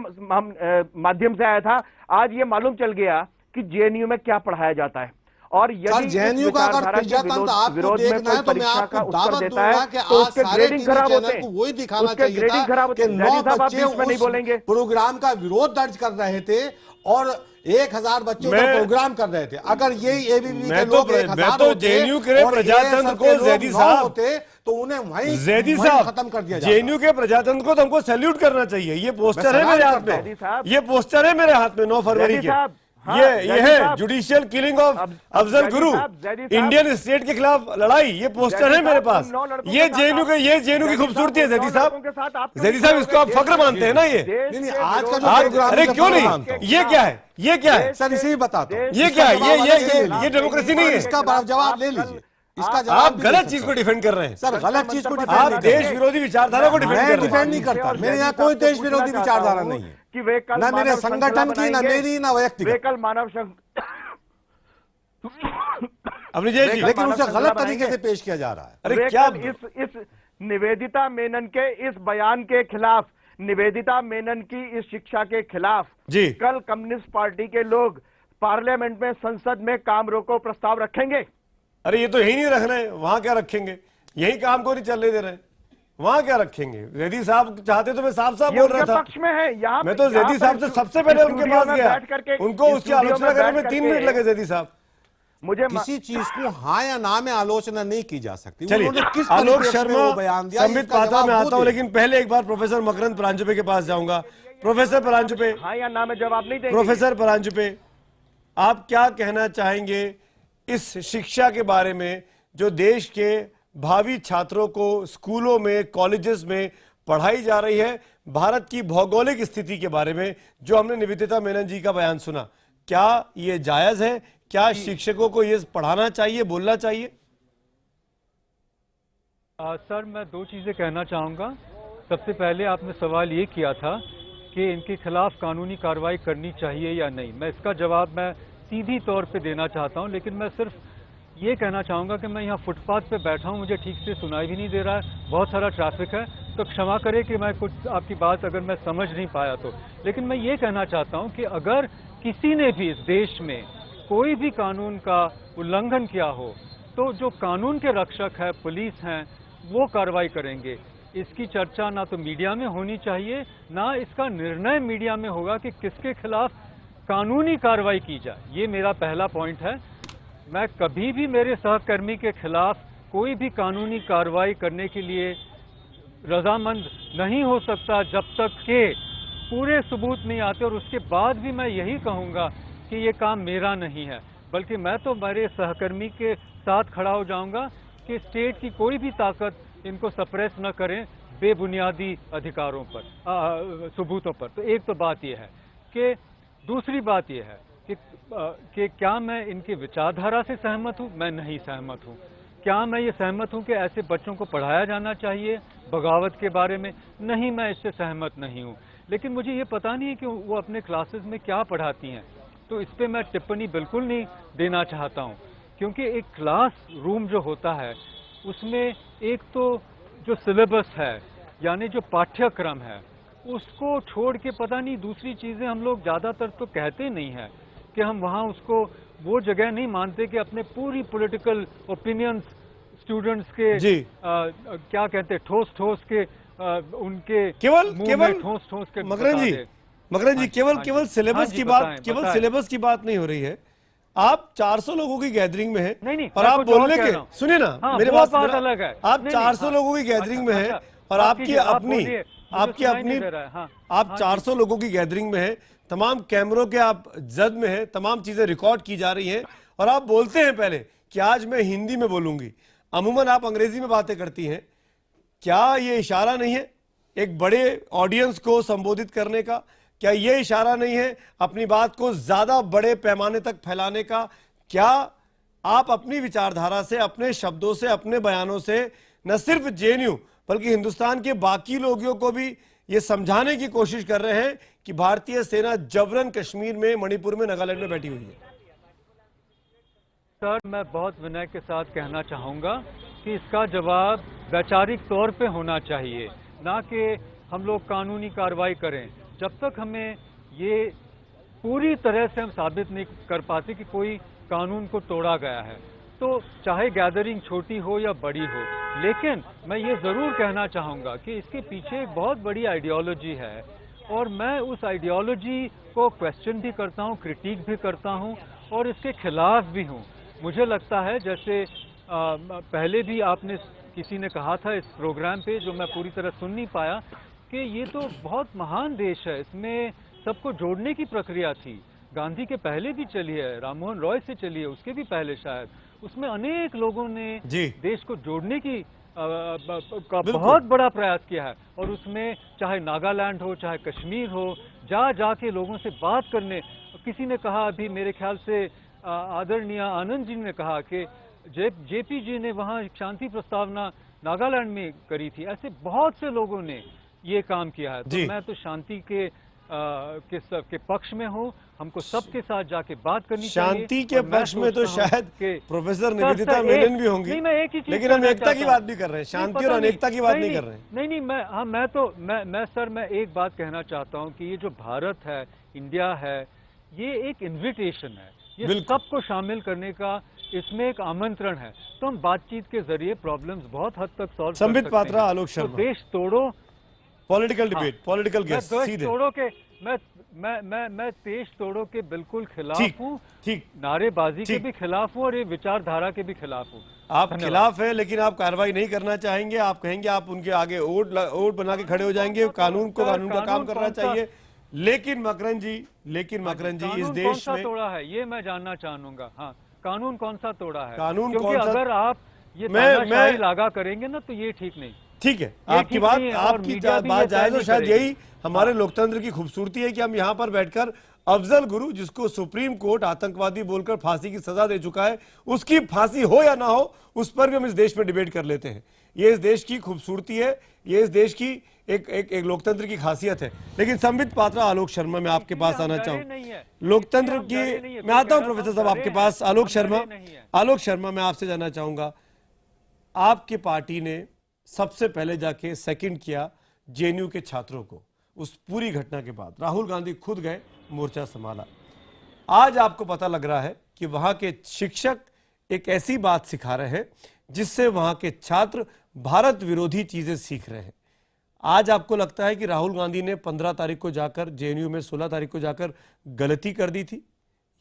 माध्यम से आया था। आज ये मालूम चल गया कि जेएनयू में क्या पढ़ाया जाता है। और सर, यदि जेएनयू का अगर प्रजातंत्र आपको देखना है तो मैं आपको दावत दूंगा कि आज सारे टीवी चैनल को वही दिखाना चाहिए था कि 9 बच्चे उस प्रोग्राम का विरोध दर्ज कर रहे थे और 1000 बच्चे उधर प्रोग्राम कर रहे थे। अगर यही एबीपी के लोग 1000 तो जेएनयू के प्रजातंत्र को जैदी साहब होते तो उन्हें वहीं जैदी वहीं साहब खत्म कर दिया जाता। जेएनयू के प्रजातंत्र को तो हमको सैल्यूट करना चाहिए। ये पोस्टर है सलाम मेरे हाथ करता हूं। में, ये पोस्टर है मेरे हाथ में 9 फरवरी जैदी के। साहब, हाँ, ये जैदी है साहब, judicial killing of Afzal Zaidi गुरु, साहब, जैदी साहब, इंडियन स्टेट के खिलाफ लड़ाई। ये पोस्टर जैदी है मेरे साहब, पास। उन 9 लड़कों ये के जेएनयू साथ के, ये जेएनयू की जैदी खूबसूरती है साहब, जैदी उन 9 साहब। लड़कों के साथ आप जैदी साहब इसको आप फख्र मानते हैं ना? ये नहीं, आज का जो आज, प्रोग्राम अरे है, क्यों मैं मानता नहीं? हूं। ये क्या है? ये क्या है? सर, इसे ही बताता हूं। ये क्या है? ये डेमोक्रेसी नहीं है। इसका जवाब ले लीजिए। इसका जवाब आप भी गलत ले चीज सकते को डिफेंड कर रहे हैं सर, गलत चीज को आप डिफेंड नहीं देश कर रहे। विरोधी विचारधारा को डिफेंड मैं कर रहे डिफेंड हैं। नहीं करता, मेरे यहाँ कोई देश विरोधी विचारधारा नहीं है, कि वे कल ना मेरे मानव संगठन श्रृंखला की, ना बनाएंगे। मेरी, ना वे व्यक्तिगत। कल मानव अपनी जय जी, लेकिन उसे मानव गलत श्रृंखला तरीके से बनाएंगे। पेश किया जा रहा है। अरे वे क्या कल इस निवेदिता मेनन के इस बयान के खिलाफ, निवेदिता मेनन की इस शिक्षा के खिलाफ जी कल कम्युनिस्ट पार्टी के लोग पार्लियामेंट में, संसद में काम रोको प्रस्ताव रखेंगे। अरे ये तो यही नहीं रख रहे, वहां क्या रखेंगे? यही काम को नहीं चलने दे रहे, वहां क्या रखेंगे? जैदी साहब चाहते तो मैं साफ साफ ये बोल रहा उनके था। पक्ष में है। यहाँ मैं तो जैदी साहब से सबसे पहले उनके पास गया, उनको उसकी आलोचना करने में 3 मिनट लगे। जैदी साहब, मुझे किसी चीज को हाँ या ना में आलोचना नहीं की जा सकती। चलिए उन्होंने किस आलोक परिप्रेक्ष्य में शर्मा, वो बयान दिया, संबित इसका पात्रा जवाब में वो आता हूं, दे। लेकिन पहले एक बार प्रोफेसर मकरंद परांजपे के पास जाऊंगा। प्रोफेसर परांजपे, हाँ या ना में जवाब नहीं देंगे। प्रोफेसर परांजपे, आप क्या कहना चाहेंगे इस शिक्षा के बारे में जो देश के भावी छात्रों को स्कूलों में, कॉलेजेस में पढ़ाई जा रही है? भारत की भौगोलिक स्थिति के बारे में जो हमने निवेदिता मेनन जी का बयान सुना, क्या ये जायज है? क्या शिक्षकों को ये पढ़ाना चाहिए, बोलना चाहिए? सर, मैं 2 चीज़ें कहना चाहूँगा। सबसे पहले आपने सवाल ये किया था कि इनके खिलाफ कानूनी कार्रवाई करनी चाहिए या नहीं। मैं इसका जवाब मैं सीधी तौर पे देना चाहता हूँ, लेकिन मैं सिर्फ ये कहना चाहूँगा कि मैं यहाँ फुटपाथ पे बैठा हूँ, मुझे ठीक से सुनाई भी नहीं दे रहा है, बहुत सारा ट्रैफिक है, तो क्षमा करें कि मैं कुछ आपकी बात अगर मैं समझ नहीं पाया तो। लेकिन मैं ये कहना चाहता हूँ कि अगर किसी ने भी इस देश में कोई भी कानून का उल्लंघन किया हो तो जो कानून के रक्षक है, पुलिस हैं, वो कार्रवाई करेंगे। इसकी चर्चा ना तो मीडिया में होनी चाहिए, ना इसका निर्णय मीडिया में होगा कि किसके खिलाफ कानूनी कार्रवाई की जाए। ये मेरा पहला पॉइंट है। मैं कभी भी मेरे सहकर्मी के खिलाफ कोई भी कानूनी कार्रवाई करने के लिए रजामंद नहीं हो सकता जब तक कि पूरे सबूत नहीं आते। और उसके बाद भी मैं यही कहूँगा कि ये काम मेरा नहीं है, बल्कि मैं तो मेरे सहकर्मी के साथ खड़ा हो जाऊँगा कि स्टेट की कोई भी ताकत इनको सप्रेस न करें बेबुनियादी अधिकारों पर, सबूतों पर। तो एक तो बात यह है कि दूसरी बात यह है कि क्या मैं इनकी विचारधारा से सहमत हूँ? मैं नहीं सहमत हूँ। क्या मैं ये सहमत हूँ कि ऐसे बच्चों को पढ़ाया जाना चाहिए बगावत के बारे में? नहीं, मैं इससे सहमत नहीं हूँ। लेकिन मुझे ये पता नहीं है कि वो अपने क्लासेस में क्या पढ़ाती हैं, तो इस पर मैं टिप्पणी बिल्कुल नहीं देना चाहता हूँ। क्योंकि एक क्लास रूम जो होता है उसमें एक तो जो सिलेबस है, यानी जो पाठ्यक्रम है, उसको छोड़ के पता नहीं दूसरी चीज़ें हम लोग ज़्यादातर तो कहते नहीं हैं कि हम वहाँ उसको वो जगह नहीं मानते कि अपने पूरी पॉलिटिकल ओपिनियंस स्टूडेंट्स के क्या कहते हैं ठोस के उनके केवल ठोस के मकरंद जी केवल सिलेबस की बात, केवल सिलेबस की बात नहीं हो रही है। आप 400 लोगों की गैदरिंग में हैं और आप बोलने के, सुनिए ना, मेरे पास बात अलग है। आप 400 लोगों की गैदरिंग में हैं और आपकी अपनी हाँ, आप 400 लोगों की गैदरिंग में है, तमाम कैमरों के आप जद में है, तमाम चीजें रिकॉर्ड की जा रही हैं और आप बोलते हैं पहले कि आज मैं हिंदी में बोलूंगी, अमूमन आप अंग्रेजी में बातें करती हैं। क्या ये इशारा नहीं है एक बड़े ऑडियंस को संबोधित करने का? क्या ये इशारा नहीं है अपनी बात को ज्यादा बड़े पैमाने तक फैलाने का? क्या आप अपनी विचारधारा से, अपने शब्दों से, अपने बयानों से न सिर्फ जेएनयू बल्कि हिंदुस्तान के बाकी लोगों को भी ये समझाने की कोशिश कर रहे हैं कि भारतीय सेना जबरन कश्मीर में, मणिपुर में, नागालैंड में बैठी हुई है? सर, मैं बहुत विनय के साथ कहना चाहूँगा कि इसका जवाब वैचारिक तौर पे होना चाहिए, ना कि हम लोग कानूनी कार्रवाई करें। जब तक हमें ये पूरी तरह से हम साबित नहीं कर पाते कि कोई कानून को तोड़ा गया है, तो चाहे गैदरिंग छोटी हो या बड़ी हो, लेकिन मैं ये ज़रूर कहना चाहूँगा कि इसके पीछे एक बहुत बड़ी आइडियोलॉजी है और मैं उस आइडियोलॉजी को क्वेश्चन भी करता हूँ, क्रिटिक भी करता हूँ और इसके खिलाफ भी हूँ। मुझे लगता है जैसे पहले भी आपने किसी ने कहा था इस प्रोग्राम पे, जो मैं पूरी तरह सुन नहीं पाया, कि ये तो बहुत महान देश है, इसमें सबको जोड़ने की प्रक्रिया थी, गांधी के पहले भी चली है, राममोहन रॉय से चली है, उसके भी पहले शायद, उसमें अनेक लोगों ने देश को जोड़ने की का बहुत बड़ा प्रयास किया है और उसमें चाहे नागालैंड हो, चाहे कश्मीर हो, जाके लोगों से बात करने। किसी ने कहा अभी, मेरे ख्याल से आदरणीय आनंद जी ने कहा कि जेपी जी ने वहाँ शांति प्रस्तावना नागालैंड में करी थी। ऐसे बहुत से लोगों ने ये काम किया है। तो मैं तो शांति के पक्ष में हूँ, हमको सबके साथ जाके बात करनी चाहिए। शांति के पक्ष में तो शायद प्रोफेसर निवेदिता मेनन भी होंगी, लेकिन हम एकता की बात भी कर रहे हैं, शांति और अनेकता की बात नहीं कर रहे हैं। नहीं, मैं एक बात कहना चाहता हूँ कि ये जो भारत है, इंडिया है, ये एक इन्विटेशन है, ये सबको शामिल करने का इसमें एक आमंत्रण है। तो हम बातचीत के जरिए प्रॉब्लम्स बहुत हद तक सॉल्व कर सकते हैं। संबित पात्रा, आलोक शर्मा, तो देश तोड़ो, पॉलिटिकल डिबेट, पॉलिटिकल गेस, सीधे तोड़ो के मैं देश तोड़ो के बिल्कुल खिलाफ हूँ, ठीक, नारेबाजी के भी खिलाफ हूँ और ये विचारधारा के भी खिलाफ हूँ। आप खिलाफ है, लेकिन आप कार्रवाई नहीं करना चाहेंगे, आप कहेंगे आप उनके आगे ओट बना के खड़े हो जाएंगे, कानून का काम करना चाहिए। लेकिन मकरन जी, इस देश में तोड़ा है, ये मैं जानना चाहूंगा। हाँ, कानून कौन सा तोड़ा है? कानून क्योंकि अगर आप ये तानाशाही लगा करेंगे ना, तो ये ठीक नहीं। ठीक है, आपकी बात जायज, तो शायद यही हमारे लोकतंत्र की खूबसूरती है कि हम यहाँ पर बैठकर अफजल गुरु, जिसको सुप्रीम कोर्ट आतंकवादी बोलकर फांसी की सजा दे चुका है, उसकी फांसी हो या ना हो, उस पर भी हम इस देश में डिबेट कर लेते हैं। ये इस देश की खूबसूरती है, ये इस देश की एक लोकतंत्र की खासियत है। लेकिन संबित पात्रा, आलोक शर्मा, मैं आपके पास आना चाहूँ। लोकतंत्र की मैं आता हूँ प्रोफेसर साहब आपके पास। आलोक शर्मा, मैं आपसे जानना चाहूंगा, आपकी पार्टी ने सबसे पहले जाके सेकंड किया जेएनयू के छात्रों को, उस पूरी घटना के बाद राहुल गांधी खुद गए, मोर्चा संभाला। आज आपको पता लग रहा है कि वहां के शिक्षक एक ऐसी बात सिखा रहे हैं जिससे वहां के छात्र भारत विरोधी चीजें सीख रहे हैं। आज आपको लगता है कि राहुल गांधी ने 15 तारीख को जाकर जेएनयू में 16 तारीख को जाकर गलती कर दी थी,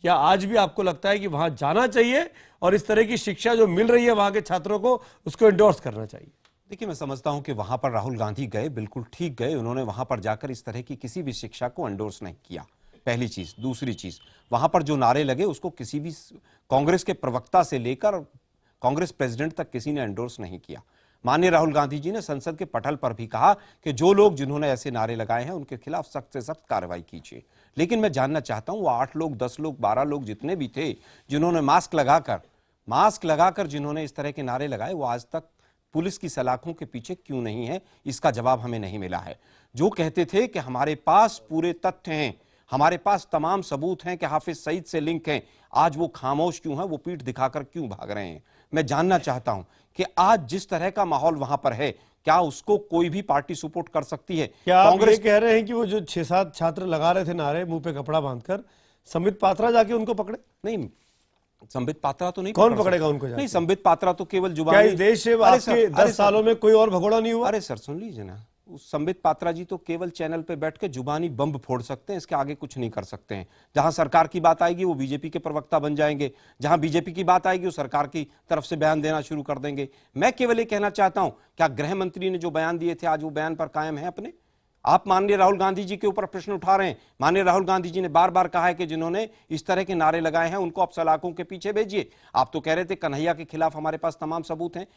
या आज भी आपको लगता है कि वहां जाना चाहिए और इस तरह की शिक्षा जो मिल रही है वहां के छात्रों को, उसको एंडोर्स करना चाहिए? देखिए, मैं समझता हूं कि वहां पर राहुल गांधी गए, बिल्कुल ठीक गए। उन्होंने वहां पर जाकर इस तरह की किसी भी शिक्षा को एंडोर्स नहीं किया, पहली चीज। दूसरी चीज, वहां पर जो नारे लगे उसको किसी भी कांग्रेस के प्रवक्ता से लेकर कांग्रेस प्रेसिडेंट तक किसी ने एंडोर्स नहीं किया। माननीय राहुल गांधी जी ने संसद के पटल पर भी कहा कि जो लोग जिन्होंने ऐसे नारे लगाए हैं उनके खिलाफ सख्त से सख्त कार्रवाई कीजिए। लेकिन मैं जानना चाहता हूं, वो 8 लोग, 10 लोग, 12 लोग जितने भी थे, जिन्होंने मास्क लगाकर जिन्होंने इस तरह के नारे लगाए, वो आज तक पुलिस की सलाखों के पीछे क्यों नहीं है? इसका जवाब हमें नहीं मिला है। जो कहते थे कि हमारे पास पूरे तथ्य हैं, हमारे पास तमाम सबूत हैं कि हाफिज सईद से लिंक हैं, आज वो खामोश क्यों हैं? वो पीठ दिखाकर क्यों भाग रहे हैं? मैं जानना चाहता हूं कि आज जिस तरह का माहौल वहां पर है, क्या उसको कोई भी पार्टी सपोर्ट कर सकती है? क्या कांग्रेस कह रहे हैं कि वो जो 6-7 छात्र लगा रहे थे नारे, मुंह पे कपड़ा बांधकर, संबित पात्रा जाके उनको पकड़े? नहीं, संबित पात्रा तो नहीं। कौन पकड़ेगा उनको? नहीं, संबित पात्रा तो केवल जुबान। क्या इस देश से आपके 10 सालों में कोई और भगोड़ा नहीं हुआ? अरे सर, सुन लीजिए ना, संबित पात्रा जी तो केवल चैनल पे बैठ के जुबानी बम फोड़ सकते हैं, इसके आगे कुछ नहीं कर सकते हैं। जहां सरकार की बात आएगी वो बीजेपी के प्रवक्ता बन जाएंगे, जहां बीजेपी की बात आएगी वो सरकार की तरफ से बयान देना शुरू कर देंगे। मैं केवल ये कहना चाहता हूं, क्या गृह मंत्री ने जो बयान दिए थे आज वो बयान पर कायम है अपने? आप माननीय राहुल गांधी जी के ऊपर प्रश्न उठा रहे हैं। माननीय राहुल गांधी जी ने बार बार कहा है कि जिन्होंने इस तरह के नारे लगाए हैं उनको आप सलाखों के पीछे भेजिए। आप तो कह रहे थे कन्हैया के खिलाफ हमारे पास तमाम सबूत हैं।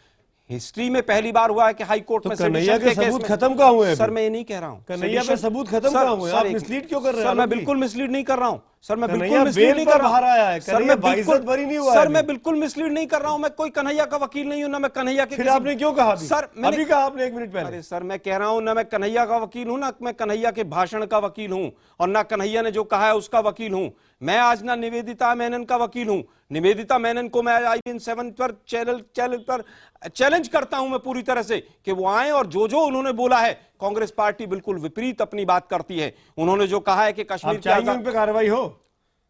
हिस्ट्री में पहली बार हुआ है कि हाई कोर्ट में कन्हैया के सबूत खत्म कहाँ हुए? सर मैं ये नहीं कह रहा हूं कन्हैया पे सबूत खत्म कहाँ हुए? आप मिसलीड क्यों कर रहे हैं? सर मैं बिल्कुल मिसलीड नहीं कर रहा हूं। सर मैं बिल्कुल मिसलीड नहीं कर रहा हूं। सर मैं बिल्कुल बरी नहीं हुआ। सर मैं बिल्कुल मिसलीड नहीं कर रहा हूं। मैं कोई कन्हैया का वकील नहीं हूं, ना मैं कन्हैया के। फिर आपने क्यों कहा? सर अभी कहा आपने 1 मिनट पहले। अरे सर मैं कह रहा हूं ना मैं कन्हैया का वकील हूं, ना मैं कन्हैया के भाषण का वकील हूं, और ना कन्हैया ने जो कहा है उसका वकील हूं। मैं आज ना निवेदिता मेनन का वकील हूं। निवेदिता मेनन को मैं IBN 7 पर चैनल पर चैलेंज करता हूं मैं पूरी तरह से कि वो आए और जो जो उन्होंने बोला है, कांग्रेस पार्टी बिल्कुल विपरीत अपनी बात करती है। उन्होंने जो कहा है कि कश्मीर पे कार्रवाई हो,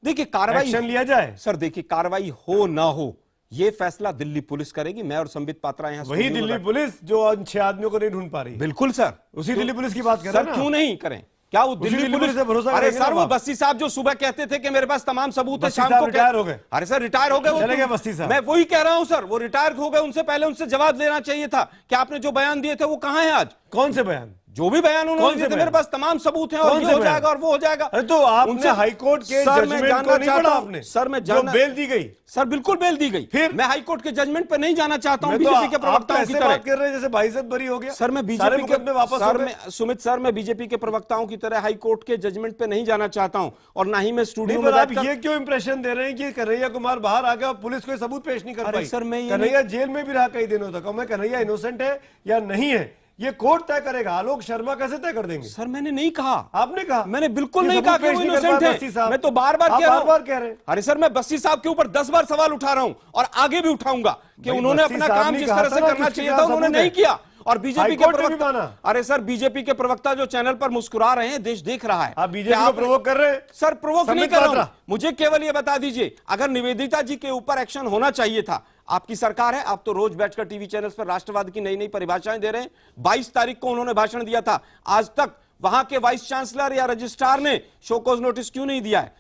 देखिए कार्रवाई एक्शन लिया जाए। सर देखिए कार्रवाई हो ना हो ये फैसला दिल्ली पुलिस करेगी। मैं और संबित पात्रा यहाँ वही दिल्ली पुलिस जो उन 6 आदमियों को नहीं ढूंढ पा रही। बिल्कुल सर, उसी दिल्ली पुलिस की बात कर रहे हैं। सर क्यों नहीं करें? क्या वो दिल्ली पुलिस से भरोसा? अरे सर वो बस्सी साहब जो सुबह कहते थे कि मेरे पास तमाम सबूत है, शाम को रिटायर हो गए। अरे सर रिटायर हो गए, चले गए बस्सी साहब। मैं वही कह रहा हूं सर, वो रिटायर हो गए, उनसे पहले उनसे जवाब लेना चाहिए था कि आपने जो बयान दिए थे वो कहां है आज? कौन से बयान? जो भी बयान उन्होंने दिए थे, मेरे पास तमाम सबूत हैं और ये हो जाएगा और वो हो जाएगा। अरे तो आपने हाईकोर्ट के जजमेंट को नहीं पढ़ा आपने? सर मैं जो बेल दी गई, सर बिल्कुल बेल दी गई। फिर मैं हाईकोर्ट के जजमेंट पे नहीं जाना चाहता हूं बीजेपी के प्रवक्ताओं की तरह। बात कर रहे हैं जैसे भाई साहब बरी हो गया। सर मैं बीजेपी के वापस सर मैं सुमित सर मैं बीजेपी के प्रवक्ताओं की तरह हाईकोर्ट के जजमेंट पे नहीं जाना चाहता हूं और ना ही मैं स्टूडियो में आप ये क्यों इंप्रेशन दे रहे हैं कि कन्हैया कुमार बाहर आ गया और पुलिस कोई सबूत पेश नहीं कर पाई? सर मैं कन्हैया जेल में भी रहा कई दिनों तक। मैं कन्हैया इनोसेंट है या नहीं है ये कोर्ट तय करेगा। आलोक शर्मा कैसे तय कर देंगे? सर मैंने नहीं कहा। आपने कहा? मैंने बिल्कुल नहीं कहा कि वो इनोसेंट है। मैं तो बार बार कह रहे हैं। अरे सर मैं बस्सी साहब के ऊपर 10 बार सवाल उठा रहा हूं और आगे भी उठाऊंगा कि उन्होंने अपना काम जिस तरह से करना चाहिए था उन्होंने नहीं किया। और बीजेपी के प्रवक्ता, अरे सर बीजेपी के प्रवक्ता जो चैनल पर मुस्कुरा रहे हैं, देश देख रहा है। आप बीजेपी को प्रोवोक कर रहे हैं? सर प्रोवोक नहीं कर रहा हूं। मुझे केवल ये बता दीजिए, अगर निवेदिता जी के ऊपर एक्शन होना चाहिए था, आपकी सरकार है, आप तो रोज बैठकर टीवी चैनल्स पर राष्ट्रवाद की नई नई परिभाषाएं दे रहे हैं। 22 तारीख को उन्होंने भाषण दिया था, आज तक वहां के वाइस चांसलर या रजिस्ट्रार ने शोकॉज नोटिस क्यों नहीं दिया है?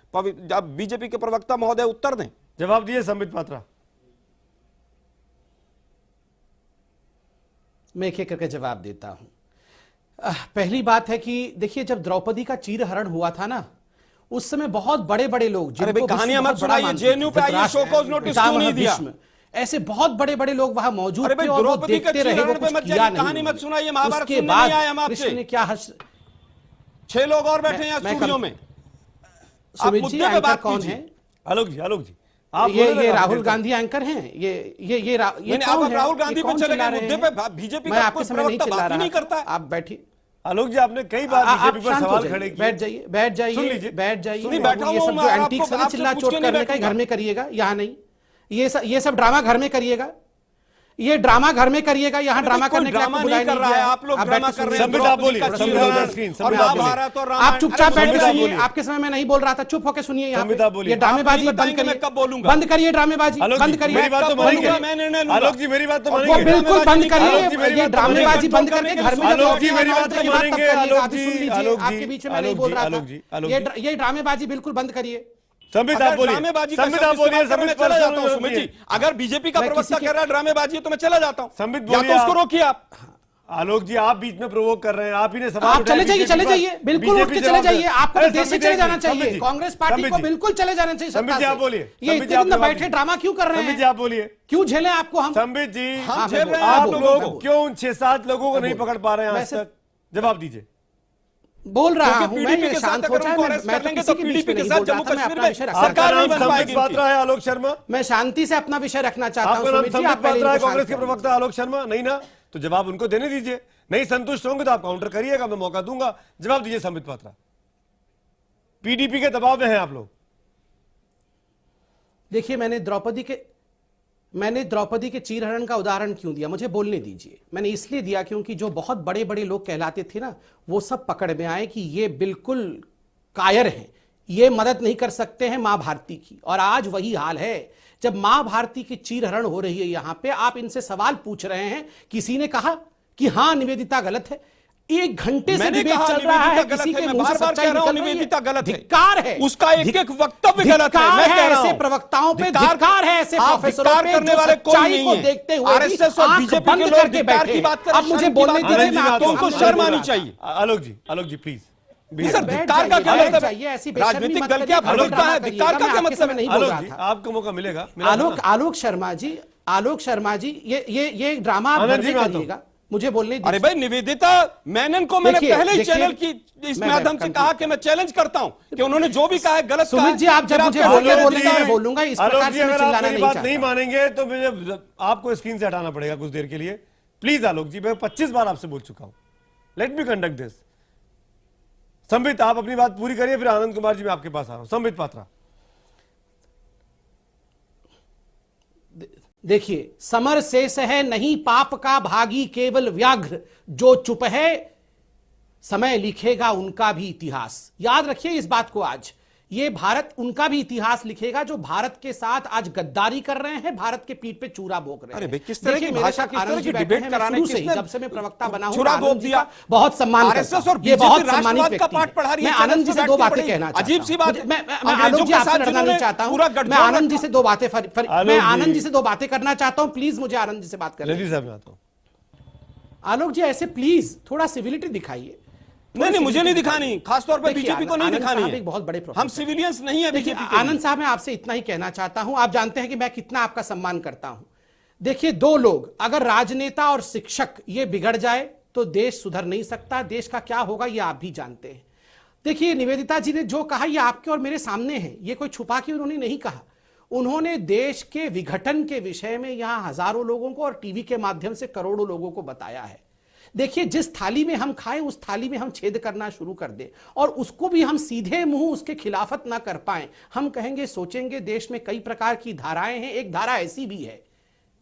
बीजेपी के प्रवक्ता महोदय उत्तर दें। जवाब दिए संबित पात्रा। मैं एक एक करके जवाब देता हूं। पहली बात है कि देखिए जब द्रौपदी का चीरहरण हुआ था ना, उस समय बहुत बड़े बड़े लोग, जिनको कहानियां मत सुनाइए, जेएनयू पे आइए, शोकॉज नोटिस क्यों नहीं दिया? ऐसे बहुत बड़े बड़े लोग वहां मौजूद थे और वो देखते रहे, वो कुछ किया नहीं। कहानी मत सुनाइए, महाभारत सुनने नहीं आए हम आपसे। ने क्या 6 लोग और बैठे हैं स्टूडियो में। सुमित जी एंकर कौन है? आलोक जी, आलोक जी ये राहुल गांधी एंकर हैं। ये राहुल गांधी पे चले गए मुद्दे पे बीजेपी मैं आपके समय नहीं चिल्ला रहा, नहीं करता। आप बैठिए। आलोक जी आपने कई बार बीजेपी पर सवाल खड़े किए। बैठ जाइए, बैठ जाइए, बैठ जाइए। ये सब जो एंटीक्स है चिल्ला चोट करने का घर में करिएगा, यहाँ नहीं। ये सब ड्रामा घर में करिएगा, ये ड्रामा घर में करिएगा, यहाँ ड्रामा करने का आपको बुलाया नहीं गया। आप लोग ड्रामा कर रहे हैं। आप चुपचाप बैठ के सुनिए। आपके समय में नहीं बोल रहा था, चुप होकर सुनिए। यहाँ ये ड्रामेबाजी बंद करिए, बंद करिए ड्रामेबाजी, बंद करिए। आलोक जी मेरी बात तो मानेंगे, बिल्कुल बंद करिए। ये ड्रामेबाजी बंद करके घर में आलोक जी मेरी बात तो मानेंगे। आपके बीच में मैं नहीं बोल रहा था, ये ड्रामेबाजी बिल्कुल बंद करिए। संबित आप बोलिए, संबित आप बोलिए। संबित चला जाता हूं सुमित जी। अगर बीजेपी का प्रवक्ता कह रहा है ड्रामेबाजी है तो मैं चला जाता हूं। संबित बोलिए, उसको रोकिए आप। आलोक जी आप बीच में प्रोवोक कर रहे हैं, आप ही ने सवाल आप चले जाइए, चले जाइए, बिल्कुल उठ के चले जाइए। आपको देश से चले जाना चाहिए, कांग्रेस पार्टी को बिल्कुल चले जाना चाहिए। संबित जी आप बोलिए, ये इतने दिन बैठे ड्रामा क्यों कर रहे हैं? संबित जी आप बोलिए, क्यों झेले आपको हम? संबित जी हम झेल रहे हैं, आप लोग क्यों उन 6-7 लोगों को नहीं पकड़ पा रहे हैं आज तक? जवाब दीजिए। बोल रहा हूं मैं, ये शांत हो जाए। मैं तो किसी के बीच में नहीं बोल रहा था, मैं अपना विषय रखना सरकार नहीं बन पाएगी। पात्रा है आलोक शर्मा, मैं शांति से अपना विषय रखना चाहता हूं। संबित पात्रा है कांग्रेस के प्रवक्ता आलोक शर्मा, नहीं ना? तो जवाब उनको देने दीजिए। नहीं संतुष्ट होंगे तो आप काउंटर करिएगा, मैं मौका दूंगा। जवाब दीजिए संबित पात्रा। पीडीपी के दबाव में हैं आप लोग। देखिए मैंने द्रौपदी के चीरहरण का उदाहरण क्यों दिया, मुझे बोलने दीजिए। मैंने इसलिए दिया क्योंकि जो बहुत बड़े बड़े लोग कहलाते थे ना, वो सब पकड़ में आए कि ये बिल्कुल कायर हैं, ये मदद नहीं कर सकते हैं मां भारती की। और आज वही हाल है। जब मां भारती की चीरहरण हो रही है यहां पे, आप इनसे सवाल पूछ रहे हैं। किसी ने कहा कि हां निवेदिता गलत है, 1 घंटे से मैंने डिबेट कहा चल रहा है, निवेदिता किसी गलत के है, मुंह मैं से बार-बार सच्चाई कह रहा हूं निकल रही है। निवेदिता गलत है। धिक्कार है, उसका एक वक्तव्य गलत है, मैं कह रहा हूं। ऐसे प्रवक्ताओं पे धिक्कार धिक्कार है, ऐसे आप प्रोफेसरों धिक्कार पे करने जो वाले कोई सच्चाई नहीं को है। देखते हुए आरएसएस और आंख बीजेपी बंद के लोग करके धिक्कार की बैठे। बात करें, अब मुझे शर्म की बोलने बात दीजिए, करें। मैं आपको तो उनको शर्म आनी चाहिए। आलोक जी प्लीज सर, धिक्कार का क्या मतलब है? राजनीतिक दल क्या भरोसा है? धिक्कार का क्या मतलब है? नहीं बोल रहा जी, था। आपको मौका मिलेगा। आलोक शर्मा जी, ये ड्रामा आप घर में करिएगा, मुझे बोलने दीजिए। अरे भाई, निवेदिता मेनन को मैंने पहले ही चैनल की इस माध्यम से कहा कि मैं चैलेंज करता हूं कि उन्होंने जो भी कहा है गलत कहा है। सुमित जी, आप जब मुझे बोलेंगे मैं बोलूंगा, इस प्रकार से मैं चिल्लाना नहीं चाहता। नहीं मानेंगे तो मुझे आपको स्क्रीन से हटाना पड़ेगा कुछ देर के लिए। प्लीज आलोक जी, मैं 25 बार आपसे बोल चुका हूं, let me conduct this. Sambit, आप अपनी बात पूरी करिए, फिर आनंद कुमार जी मैं आपके पास आ रहा हूं। संबित पात्रा। देखिए, समर शेष है नहीं पाप का भागी केवल व्याघ्र, जो चुप है समय लिखेगा उनका भी इतिहास। याद रखिए इस बात को, आज ये भारत उनका भी इतिहास लिखेगा जो भारत के साथ आज गद्दारी कर रहे हैं, भारत के पीठ पे चूरा भोग रहे हैं। अरे भाई, किस तरह की भाषा, किस तरह की डिबेट कराने की, जब से मैं प्रवक्ता बना हूं, चूरा भोग दिया, बहुत सम्मान करता हूं। ये बहुत सम्मानित का पाठ पढ़ा रही है। मैं आनंद जी से 2 बातें कहना चाहता हूं। अजीब सी बात है। मैं आलोक जी आपसे लड़ना नहीं चाहता हूं, मैं आनंद जी से 2 बातें मैं आनंद जी से 2 बातें करना चाहता हूं। प्लीज मुझे आनंद जी से बात करनी। आलोक जी ऐसे प्लीज थोड़ा सिविलिटी दिखाइए। नहीं, मुझे नहीं दिखानी, खासतौर पर बीजेपी को नहीं दिखानी है। एक बहुत बड़े हम सिविलियंस नहीं है बीजेपी के। आनंद साहब, मैं आपसे इतना ही कहना चाहता हूं, आप जानते हैं कि मैं कितना आपका सम्मान करता हूं। देखिए, 2 लोग अगर राजनेता और शिक्षक ये बिगड़ जाए तो देश सुधर नहीं सकता। देश का क्या होगा ये आप भी जानते हैं। देखिए, निवेदिता जी ने जो कहा ये आपके और मेरे सामने है, ये कोई छुपा के उन्होंने नहीं कहा। उन्होंने देश के विघटन के विषय में यहां हजारों लोगों को और टीवी के माध्यम से करोड़ों लोगों को बताया है। देखिए, जिस थाली में हम खाएं उस थाली में हम छेद करना शुरू कर दें और उसको भी हम सीधे मुंह उसके खिलाफत ना कर पाएं, हम कहेंगे सोचेंगे देश में कई प्रकार की धाराएं हैं। एक धारा ऐसी भी है,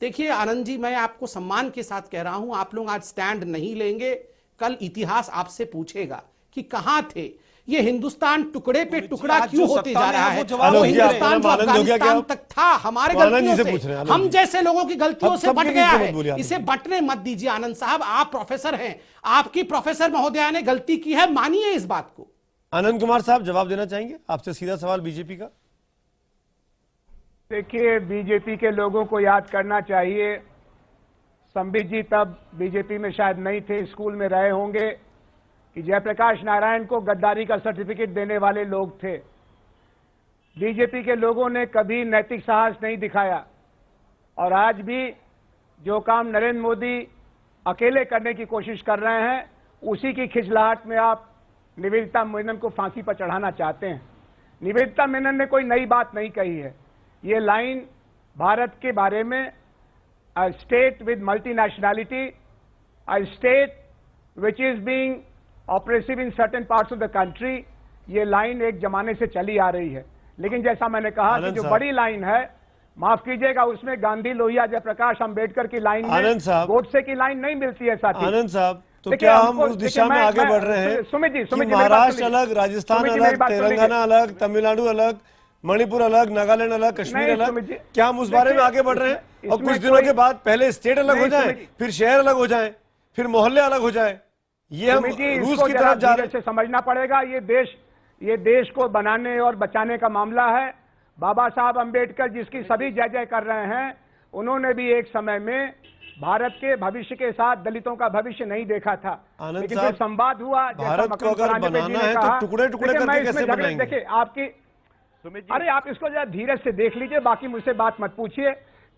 देखिए आनंद जी, मैं आपको सम्मान के साथ कह रहा हूं, आप लोग आज स्टैंड नहीं लेंगे, कल इतिहास आपसे पूछेगा कि कहां थे। ये हिंदुस्तान टुकड़े पे टुकड़ा क्यों होते जा रहा है? वो हिंदुस्तान जो अफगानिस्तान तक था हमारे गलतियों से, हम जैसे लोगों की गलतियों से बट गया है। इसे बटने मत दीजिए आनंद साहब, आप प्रोफेसर हैं, आपकी प्रोफेसर महोदया ने गलती की है, मानिए इस बात को। आनंद कुमार साहब जवाब देना चाहेंगे? आपसे सीधा सवाल बीजेपी का। देखिए, बीजेपी के लोगों को याद करना चाहिए, संबित जी तब बीजेपी में शायद नहीं थे, स्कूल में रहे होंगे, कि जयप्रकाश नारायण को गद्दारी का सर्टिफिकेट देने वाले लोग थे। बीजेपी के लोगों ने कभी नैतिक साहस नहीं दिखाया और आज भी जो काम नरेंद्र मोदी अकेले करने की कोशिश कर रहे हैं, उसी की खिजलाहट में आप निवेदिता मेनन को फांसी पर चढ़ाना चाहते हैं। निवेदिता मेनन ने कोई नई बात नहीं कही है। ये लाइन भारत के बारे में, a state with multinationality, a state which is being oppressive in certain parts of the country, ये लाइन एक जमाने से चली आ रही है। लेकिन जैसा मैंने कहा कि जो बड़ी लाइन है, माफ कीजिएगा, उसमें गांधी, लोहिया, जयप्रकाश अंबेडकर की लाइन में गोडसे की लाइन नहीं मिलती है साथी। आनंद साहब, तो क्या हम उस दिशा में आगे बढ़ रहे हैं? सुमित जी, महाराष्ट्र अलग, राजस्थान अलग, तेलंगाना अलग, तमिलनाडु अलग, मणिपुर अलग, नागालैंड अलग, कश्मीर अलग, क्या हम उस बारे में आगे बढ़ रहे हैं? और कुछ दिनों के बाद पहले स्टेट अलग हो जाए, फिर शहर अलग हो जाए, फिर मोहल्ले अलग हो जाए, ये हम रूस की तरफ जा रहे हैं। समझना पड़ेगा, ये देश को बनाने और बचाने का मामला है। बाबा साहब अंबेडकर जिसकी सभी जय जय कर रहे हैं, उन्होंने भी एक समय में भारत के भविष्य के साथ दलितों का भविष्य नहीं देखा था। लेकिन फिर संवाद हुआ, भारत को अगर बनाना है तो टुकड़े टुकड़े करके कैसे बनाएंगे? देखिए आपकी, अरे आप इसको जरा धीरज से देख लीजिए, बाकी मुझसे बात मत पूछिए,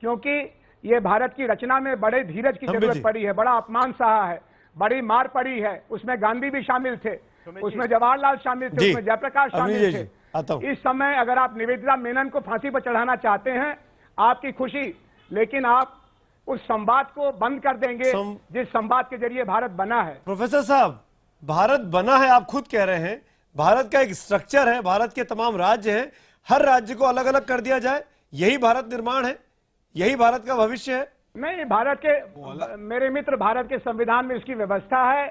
क्योंकि ये भारत की रचना में बड़े धीरज की जरूरत पड़ी है, बड़ा अपमान सहा है, बड़ी मार पड़ी है। उसमें गांधी भी शामिल थे, उसमें जवाहरलाल शामिल थे, उसमें जयप्रकाश शामिल थे। इस समय अगर आप निवेदिता मेनन को फांसी पर चढ़ाना चाहते हैं, आपकी खुशी, लेकिन आप उस संवाद को बंद कर देंगे जिस संवाद के जरिए भारत बना है। प्रोफेसर साहब, भारत बना है, आप खुद कह रहे हैं, भारत का एक स्ट्रक्चर है, भारत के तमाम राज्य हैं, हर राज्य को अलग अलग कर दिया जाए, यही भारत निर्माण है, यही भारत का भविष्य है? नहीं, भारत के मेरे मित्र, भारत के संविधान में इसकी व्यवस्था है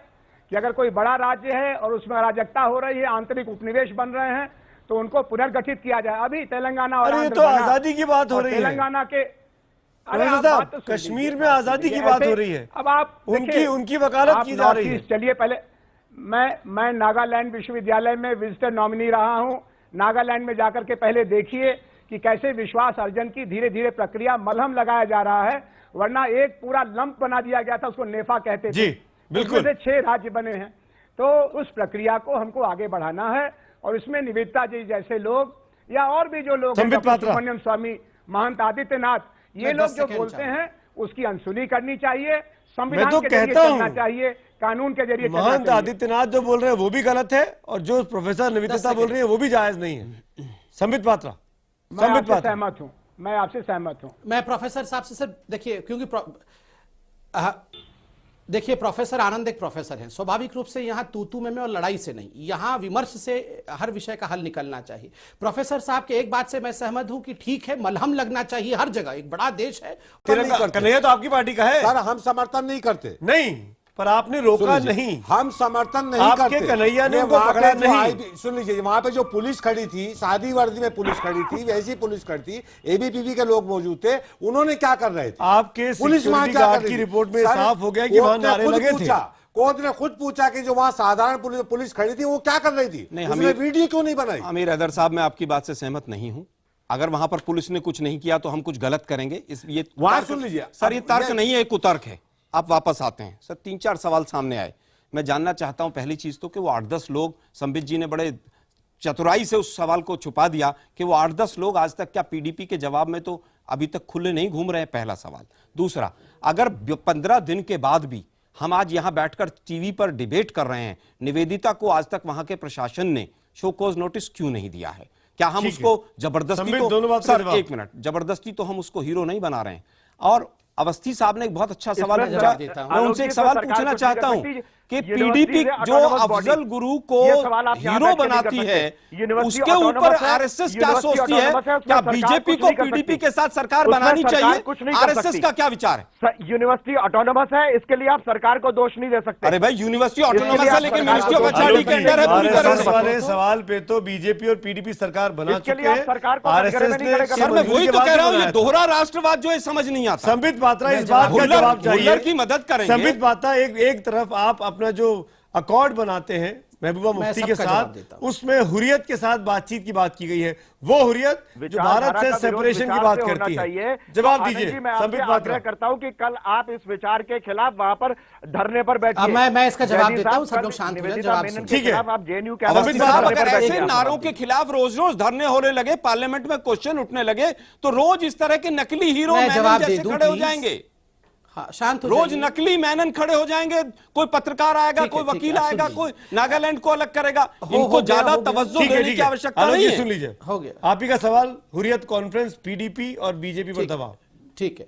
कि अगर कोई बड़ा राज्य है और उसमें अराजकता हो रही है, आंतरिक उपनिवेश बन रहे हैं, तो उनको पुनर्गठित किया जाए। अभी तेलंगाना और ये तो आजादी की बात हो रही है। तेलंगाना के प्रोफेसर साहब, कश्मीर में आजादी की बात हो रही है, अब आप उनकी वकालत की जा रही है। चलिए, पहले मैं नागालैंड विश्वविद्यालय में विजिटर नॉमिनी रहा हूं। नागालैंड में जाकर के पहले देखिए कि कैसे विश्वास अर्जन की धीरे धीरे प्रक्रिया मलहम लगाया जा रहा है, वरना एक पूरा लंप बना दिया गया था, उसको नेफा कहते थे। जी बिल्कुल। उसमें से 6 राज्य बने हैं, तो उस प्रक्रिया को हमको आगे बढ़ाना है और इसमें निवेदिता जी जैसे लोग या और भी जो लोग, सुब्रमण्यम स्वामी, महंत आदित्यनाथ, ये लोग जो बोलते हैं उसकी अनसुनी करनी चाहिए, संविधान के जरिए चलना चाहिए, कानून के जरिए। महंत आदित्यनाथ जो बोल रहे हैं वो भी गलत है और जो प्रोफेसर निवेदिता बोल रही है वो भी जायज नहीं है। संबित पात्रा, सहमत हूं, मैं आपसे सहमत हूं। मैं प्रोफेसर साहब से सर देखिए, क्योंकि देखिए प्रोफेसर आनंद एक प्रोफेसर हैं, स्वाभाविक रूप से यहाँ तू में और लड़ाई से नहीं, यहाँ विमर्श से हर विषय का हल निकलना चाहिए। प्रोफेसर साहब के एक बात से मैं सहमत हूं कि ठीक है, मलहम लगना चाहिए हर जगह, एक बड़ा देश है। कन्हैया तो आपकी पार्टी का है सर, हम समर्थन नहीं करते। नहीं, पर आपने रोका नहीं, हम समर्थन नहीं करते। कन्हैया ने उनको पकड़ा नहीं। सुन लीजिए, वहां पे जो पुलिस खड़ी थी, सादी वर्दी में पुलिस खड़ी थी, वैसी पुलिस खड़ी थी, एबीपीवी के लोग मौजूद थे, उन्होंने क्या कर रहे थे? आपके पुलिस गार्ड की रिपोर्ट में साफ हो गया कि वहां नारे लगे थे। कोर्ट ने खुद पूछा कि जो वहां साधारण पुलिस खड़ी थी वो क्या कर रही थी, उसने वीडियो क्यों नहीं बनाई? आमिर हैदर साहब, मैं आपकी बात से सहमत नहीं हूं। अगर वहां पर पुलिस ने कुछ नहीं किया तो हम कुछ गलत करेंगे, ये वहां सुन लीजिए सर, ये तर्क नहीं है, कुतर्क है। आप वापस आते हैं सर, 3-4 सवाल सामने आए। मैं जानना चाहता हूं पहली चीज तो कि वो 8-10 लोग, संबित जी ने बड़े चतुराई से उस सवाल को छुपा दिया कि वो 8-10 लोग आज तक क्या पीडीपी के जवाब में तो अभी तक खुले नहीं घूम रहे हैं, पहला सवाल। दूसरा, अगर 15 दिन के बाद भी हम आज यहां बैठकर टीवी पर डिबेट कर रहे हैं, निवेदिता को आज तक वहां के प्रशासन ने शो कॉज नोटिस क्यों नहीं दिया है? क्या हम उसको जबरदस्ती तो, सर एक मिनट, जबरदस्ती तो हम उसको हीरो नहीं बना रहे हैं। और अवस्थी साहब ने एक बहुत अच्छा सवाल पूछा, मैं उनसे एक सवाल पूछना चाहता हूं कि पीडीपी जो अफजल गुरु को हीरो बनाती है, उसके ऊपर आरएसएस क्या सोचती है? क्या बीजेपी को पीडीपी के साथ सरकार बनानी चाहिए? आरएसएस का क्या विचार है? यूनिवर्सिटी ऑटोनोमस है, इसके लिए आप सरकार को दोष नहीं दे सकते। अरे भाई, यूनिवर्सिटी ऑटोनोमस है लेकिन मिनिस्ट्री ऑफ एचआरडी के अंडर है पूरी तरह से। वाले सवाल पे तो बीजेपी और पीडीपी सरकार बना चुके हैं, आरएसएस ने। सर मैं वही तो कह रहा हूं, ये दोहरा राष्ट्रवाद जो है समझ नहीं आता। संबित पात्रा, इस बात का जवाब चाहिए की मदद करेंगे। संबित पात्रा, एक तरफ आप अपना जो अकॉर्ड बनाते हैं महबूबा मुफ्ती के साथ, उसमें हुर्रियत के साथ बातचीत की बात की गई है, वो हुर्रियत जो भारत से सेपरेशन की बात करती है। जवाब दीजिए संबित पात्रा। करता हूं कि कल आप इस विचार के खिलाफ वहां पर धरने पर बैठिए। मैं इसका जवाब देता हूं, सब लोग शांत हो जाएं, जवाब ठीक है। आप जेएनयू के अगर ऐसे नारों के खिलाफ रोज रोज धरने होने लगे, पार्लियामेंट में क्वेश्चन उठने लगे, तो रोज इस तरह के नकली हीरो जैसे खड़े हो जाएंगे। हाँ, शांत हो रोज नकली मेनन खड़े हो जाएंगे, कोई पत्रकार आएगा, कोई वकील आएगा, कोई नागालैंड को अलग करेगा। इनको ज्यादा तवज्जो देने की आवश्यकता नहीं है। सुन लीजिए, हो गया आप ही का सवाल, हुर्रियत कॉन्फ्रेंस, पीडीपी और बीजेपी पर दबाव। ठीक है,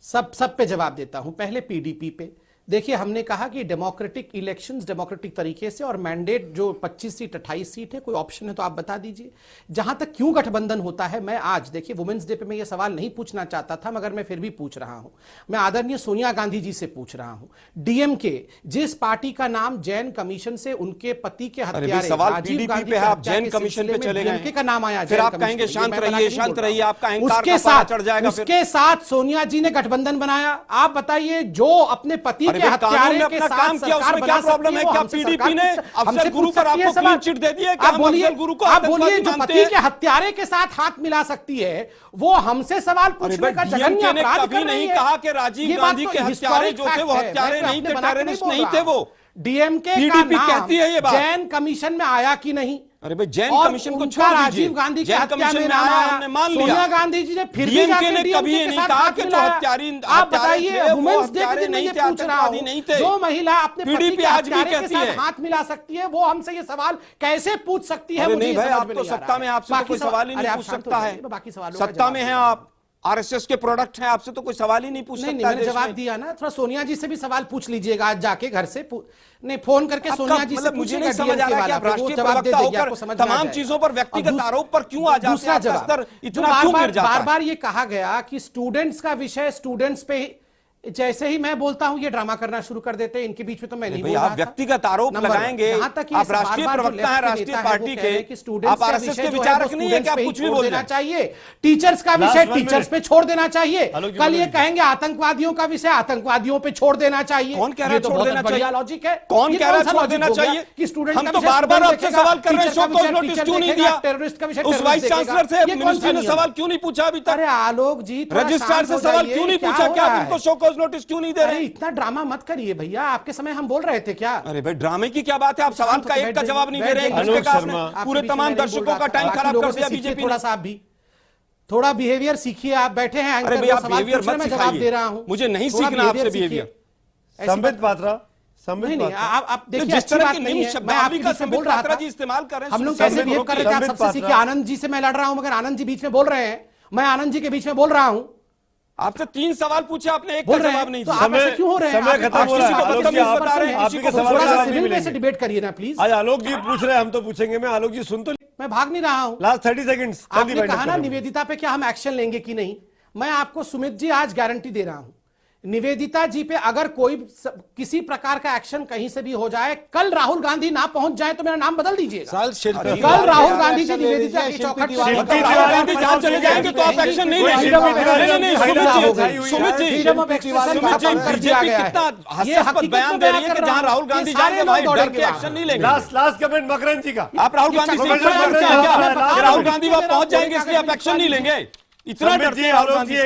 सब पे जवाब देता हूं। पहले पीडीपी पे देखिए, हमने कहा कि डेमोक्रेटिक इलेक्शंस डेमोक्रेटिक तरीके से, और मैंडेट जो 25 सीट 28 सीट है, कोई ऑप्शन है तो आप बता दीजिए। जहां तक क्यों गठबंधन होता है, मैं आज देखिए वुमेन्स डे पे मैं ये सवाल नहीं पूछना चाहता था, मगर मैं फिर भी पूछ रहा हूं। मैं आदरणीय सोनिया गांधी जी से पूछ रहा हूं। डीएमके, जिस पार्टी का नाम जैन कमीशन से उनके पति के हत्यारे राजीव गांधी पे आप जैन कमीशन पे चले गए, का नाम आया, फिर आप कहेंगे शांत रहिए, शांत रहिए, आपका उसके साथ सोनिया जी ने गठबंधन बनाया। आप बताइए, जो अपने पति के हत्यारे के साथ काम किया, उसमें क्या प्रॉब्लम है? क्या पीडीपी ने अफजल गुरु पर आपको क्लीन चिट दे दी है? आप बोलिए, जो पति के हत्यारे के साथ हाथ मिला सकती है, वो हमसे सवाल पूछने का जघन्य अपराध कर रही है। कभी नहीं कहा कि राजीव गांधी के हत्यारे जो थे वो हत्यारे नहीं थे, टेररिस्ट नहीं थे वो। डीएमके का नाम जैन कमीशन में आया कि नहीं? अरे भाई, जैन कमीशन को छोड़ दीजिए, राजीव गांधी के हत्या में नाम आया, हमने मान लिया। सोनिया गांधी जी ने फिर भी जाके कभी ये नहीं कहा कि जो हत्यारी, आप बताइए, वुमेन्स डे के दिन मैं ये पूछ रहा हूं, जो महिला अपने पति के हत्यारे के साथ हाथ मिला सकती है, वो हमसे ये सवाल कैसे पूछ सकती है? नहीं भाई, आप तो सत्ता में, आपसे कोई सवाल ही नहीं पूछ सकता है। बाकी सवालों सत्ता में है आप, आरएसएस के प्रोडक्ट हैं, आपसे तो कोई सवाल ही नहीं पूछ सकता। मैंने जवाब दिया ना। थोड़ा सोनिया जी से भी सवाल पूछ लीजिएगा आज जाके घर से, नहीं फोन करके सोनिया जी से मुझे नहीं समझ आ रहा कि आप राष्ट्रीय प्रवक्ता होकर तमाम चीजों पर व्यक्तिगत आरोप पर क्यों आ जाते हैं? इतना क्यों गिर जाता है? बार बार ये कहा गया कि स्टूडेंट्स का विषय स्टूडेंट्स पे जैसे ही मैं बोलता हूं ये ड्रामा करना शुरू कर देते हैं। इनके बीच में तो मैं नहीं बोल रहा आप व्यक्तिगत आरोप लगाएंगे, आप राष्ट्रीय प्रवक्ता हैं राष्ट्रीय पार्टी के, आप आरएसएस के विचारक नहीं है कि आप कुछ भी बोल देना चाहिए। टीचर्स का विषय टीचर्स पे छोड़ देना चाहिए। कल ये कहेंगे आतंकवादियों का विषय आतंकवादियों पे छोड़ देना चाहिए। कौन कह रहा है छोड़ देना चाहिए? लॉजिक है। कौन कह रहा है छोड़ देना चाहिए? कि स्टूडेंट हम तो बार-बार आपसे सवाल कर रहे हैं, शो कॉज नोटिस क्यों नहीं दिया? टेररिस्ट का विषय उस वाइस चांसलर से मिनिस्टर ने सवाल क्यों नहीं पूछा अभी तक? अरे आलोक जी, रजिस्ट्रार से सवाल क्यों नहीं पूछा? क्या आप उनको शो कॉज नोटिस क्यों नहीं दे रहे? इतना ड्रामा मत करिए भैया, आपके समय हम बोल रहे थे क्या? अरे भाई ड्रामे की क्या बात है? आप सवाल का एक का जवाब नहीं दे रहे हैं। पूरे तमाम दर्शकों का टाइम खराब कर दिया बीजेपी। थोड़ा सा भी थोड़ा बिहेवियर सीखिए। आप बैठे हैं, अरे भैया बिहेवियर मत जवाब दे रहा हूं। मुझे नहीं सीखना आपसे बिहेवियर। संबित पात्रा, नहीं नहीं, आप देखिए जिस तरह की नहीं है, शब्दावली मैं आपके का बीच में बोल रहा था जी इस्तेमाल कर रहे हैं। हम लोग कैसे बिहेव कर रहे थे, आप सबसे सीखिए। आनंद जी से मैं लड़ रहा हूं, मगर आनंद जी बीच में बोल रहे हैं, मैं आनंद जी के बीच में बोल रहा हूं। आपसे 3 सवाल पूछे, आपने एक का जवाब नहीं दिया। समय क्यों हो रहे हैं? समय खत्म हो रहा है। आलोक जी आपके सवाल का जवाब नहीं मिलेगा। डिबेट करिए ना प्लीज। आज आलोक जी पूछ रहे हैं, हम तो पूछेंगे। मैं आलोक जी सुन तो मैं भाग नहीं रहा हूं। लास्ट 30 सेकंड्स आपने कहा ना निवेदिता पे क्या हम एक्शन लेंगे कि नहीं। मैं आपको सुमित जी आज गारंटी दे रहा हूं, निवेदिता जी पे अगर कोई किसी प्रकार का एक्शन कहीं से भी हो जाए, कल राहुल गांधी ना पहुंच जाए तो मेरा नाम बदल दीजिएगा। कल राहुल गांधी जी निवेदिता की चौखट जहां चले जाएंगे तो आप एक्शन नहीं लेंगे। सुमित जी बीजेपी कितना हास्यास्पद बयान दे रही है कि जहां राहुल गांधी जाएंगे वहां डर के एक्शन नहीं लेंगे। लास्ट कमेंट मकरंद जी का। आप राहुल गांधी से राहुल गांधी वहां पहुंच जाएंगे इसलिए आप एक्शन नहीं लेंगे? इतना संबित जी, आलोक जी,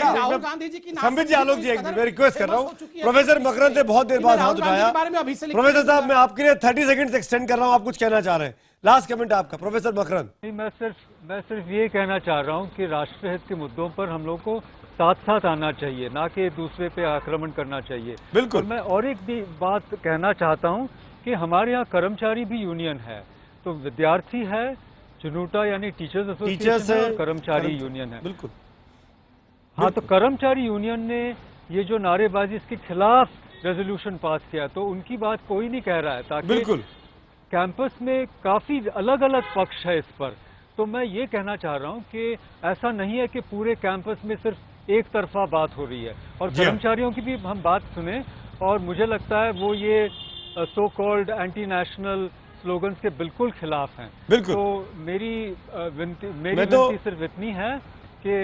संबित जी, आलोक जी, मैं रिक्वेस्ट कर रहा हूँ। प्रोफेसर मकरंद ने बहुत देर बाद हाथ उठाया। प्रोफेसर साहब, मैं आपके लिए 30 सेकंड एक्सटेंड कर रहा हूँ, आप कुछ कहना चाह रहे हैं? लास्ट कमेंट आपका प्रोफेसर मकरंद। मैं सिर्फ ये कहना चाह रहा हूँ कि राष्ट्रहित के मुद्दों पर हम लोग को साथ साथ आना चाहिए, ना कि दूसरे पे आक्रमण करना चाहिए। बिल्कुल। मैं और एक भी बात कहना चाहता हूँ कि हमारे यहाँ कर्मचारी भी यूनियन है, तो विद्यार्थी है, चुनूटा यानी टीचर्स एसोसिएशन है, और कर्मचारी यूनियन है। बिल्कुल। हाँ, तो कर्मचारी यूनियन ने ये जो नारेबाजी इसके खिलाफ रेजोल्यूशन पास किया, तो उनकी बात कोई नहीं कह रहा है, ताकि बिल्कुल कैंपस में काफी अलग अलग पक्ष है इस पर। तो मैं ये कहना चाह रहा हूँ कि ऐसा नहीं है कि पूरे कैंपस में सिर्फ एक तरफा बात हो रही है, और कर्मचारियों की भी हम बात सुने। और मुझे लगता है वो ये so called anti national slogans के बिल्कुल खिलाफ हैं। बिल्कुल। तो मेरी विनती सिर्फ इतनी है कि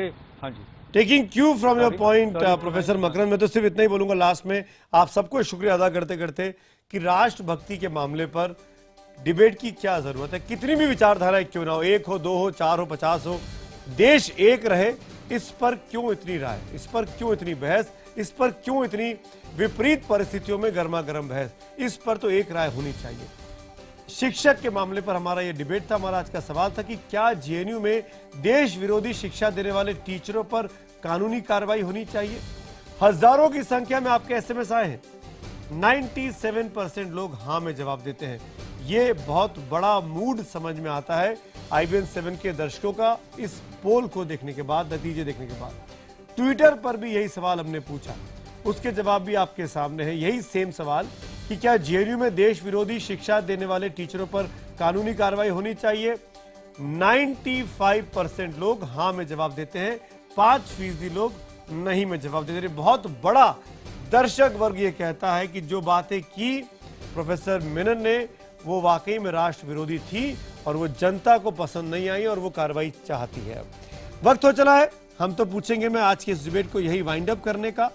हाँ जी, taking cue from your point professor Makarand, मैं तो सिर्फ इतना ही बोलूंगा लास्ट में, आप सबको शुक्रिया अदा करते करते कि राष्ट्रभक्ति के मामले पर डिबेट की क्या जरूरत है। कितनी भी विचारधाराएं क्यों ना हो, 1 हो, 2 हो, 4 हो, 50 हो, देश एक रहे, इस पर क्यों इतनी राय, इस पर क्यों इतनी बहस, इस पर क्यों इतनी विपरीत परिस्थितियों में गर्मा गर्म बहस? इस पर तो एक राय होनी चाहिए। शिक्षक के मामले पर हमारा यह डिबेट था। हमारा आज का सवाल था कि क्या जेएनयू में देश विरोधी शिक्षा देने वाले टीचरों पर कानूनी कार्रवाई होनी चाहिए? हजारों की संख्या में आपके एसएमएस आए हैं, 97% लोग हाँ में जवाब देते हैं। यह बहुत बड़ा मूड समझ में आता है IBN 7 के दर्शकों का इस पोल को देखने के बाद, नतीजे देखने के बाद। ट्विटर पर भी यही सवाल हमने पूछा, उसके जवाब भी आपके सामने है। यही सेम सवाल कि क्या जेएनयू में देश विरोधी शिक्षा देने वाले टीचरों पर कानूनी कार्रवाई होनी चाहिए? 95% लोग हाँ में जवाब देते हैं, 5% लोग नहीं में जवाब देते हैं। बहुत बड़ा दर्शक वर्ग ये कहता है कि जो बातें की प्रोफेसर मेनन ने वो वाकई में राष्ट्र विरोधी थी और वो जनता को पसंद नहीं आई और वो कार्रवाई चाहती है। वक्त हो चला है, हम तो पूछेंगे मैं आज के इस डिबेट को यही वाइंड अप करने का।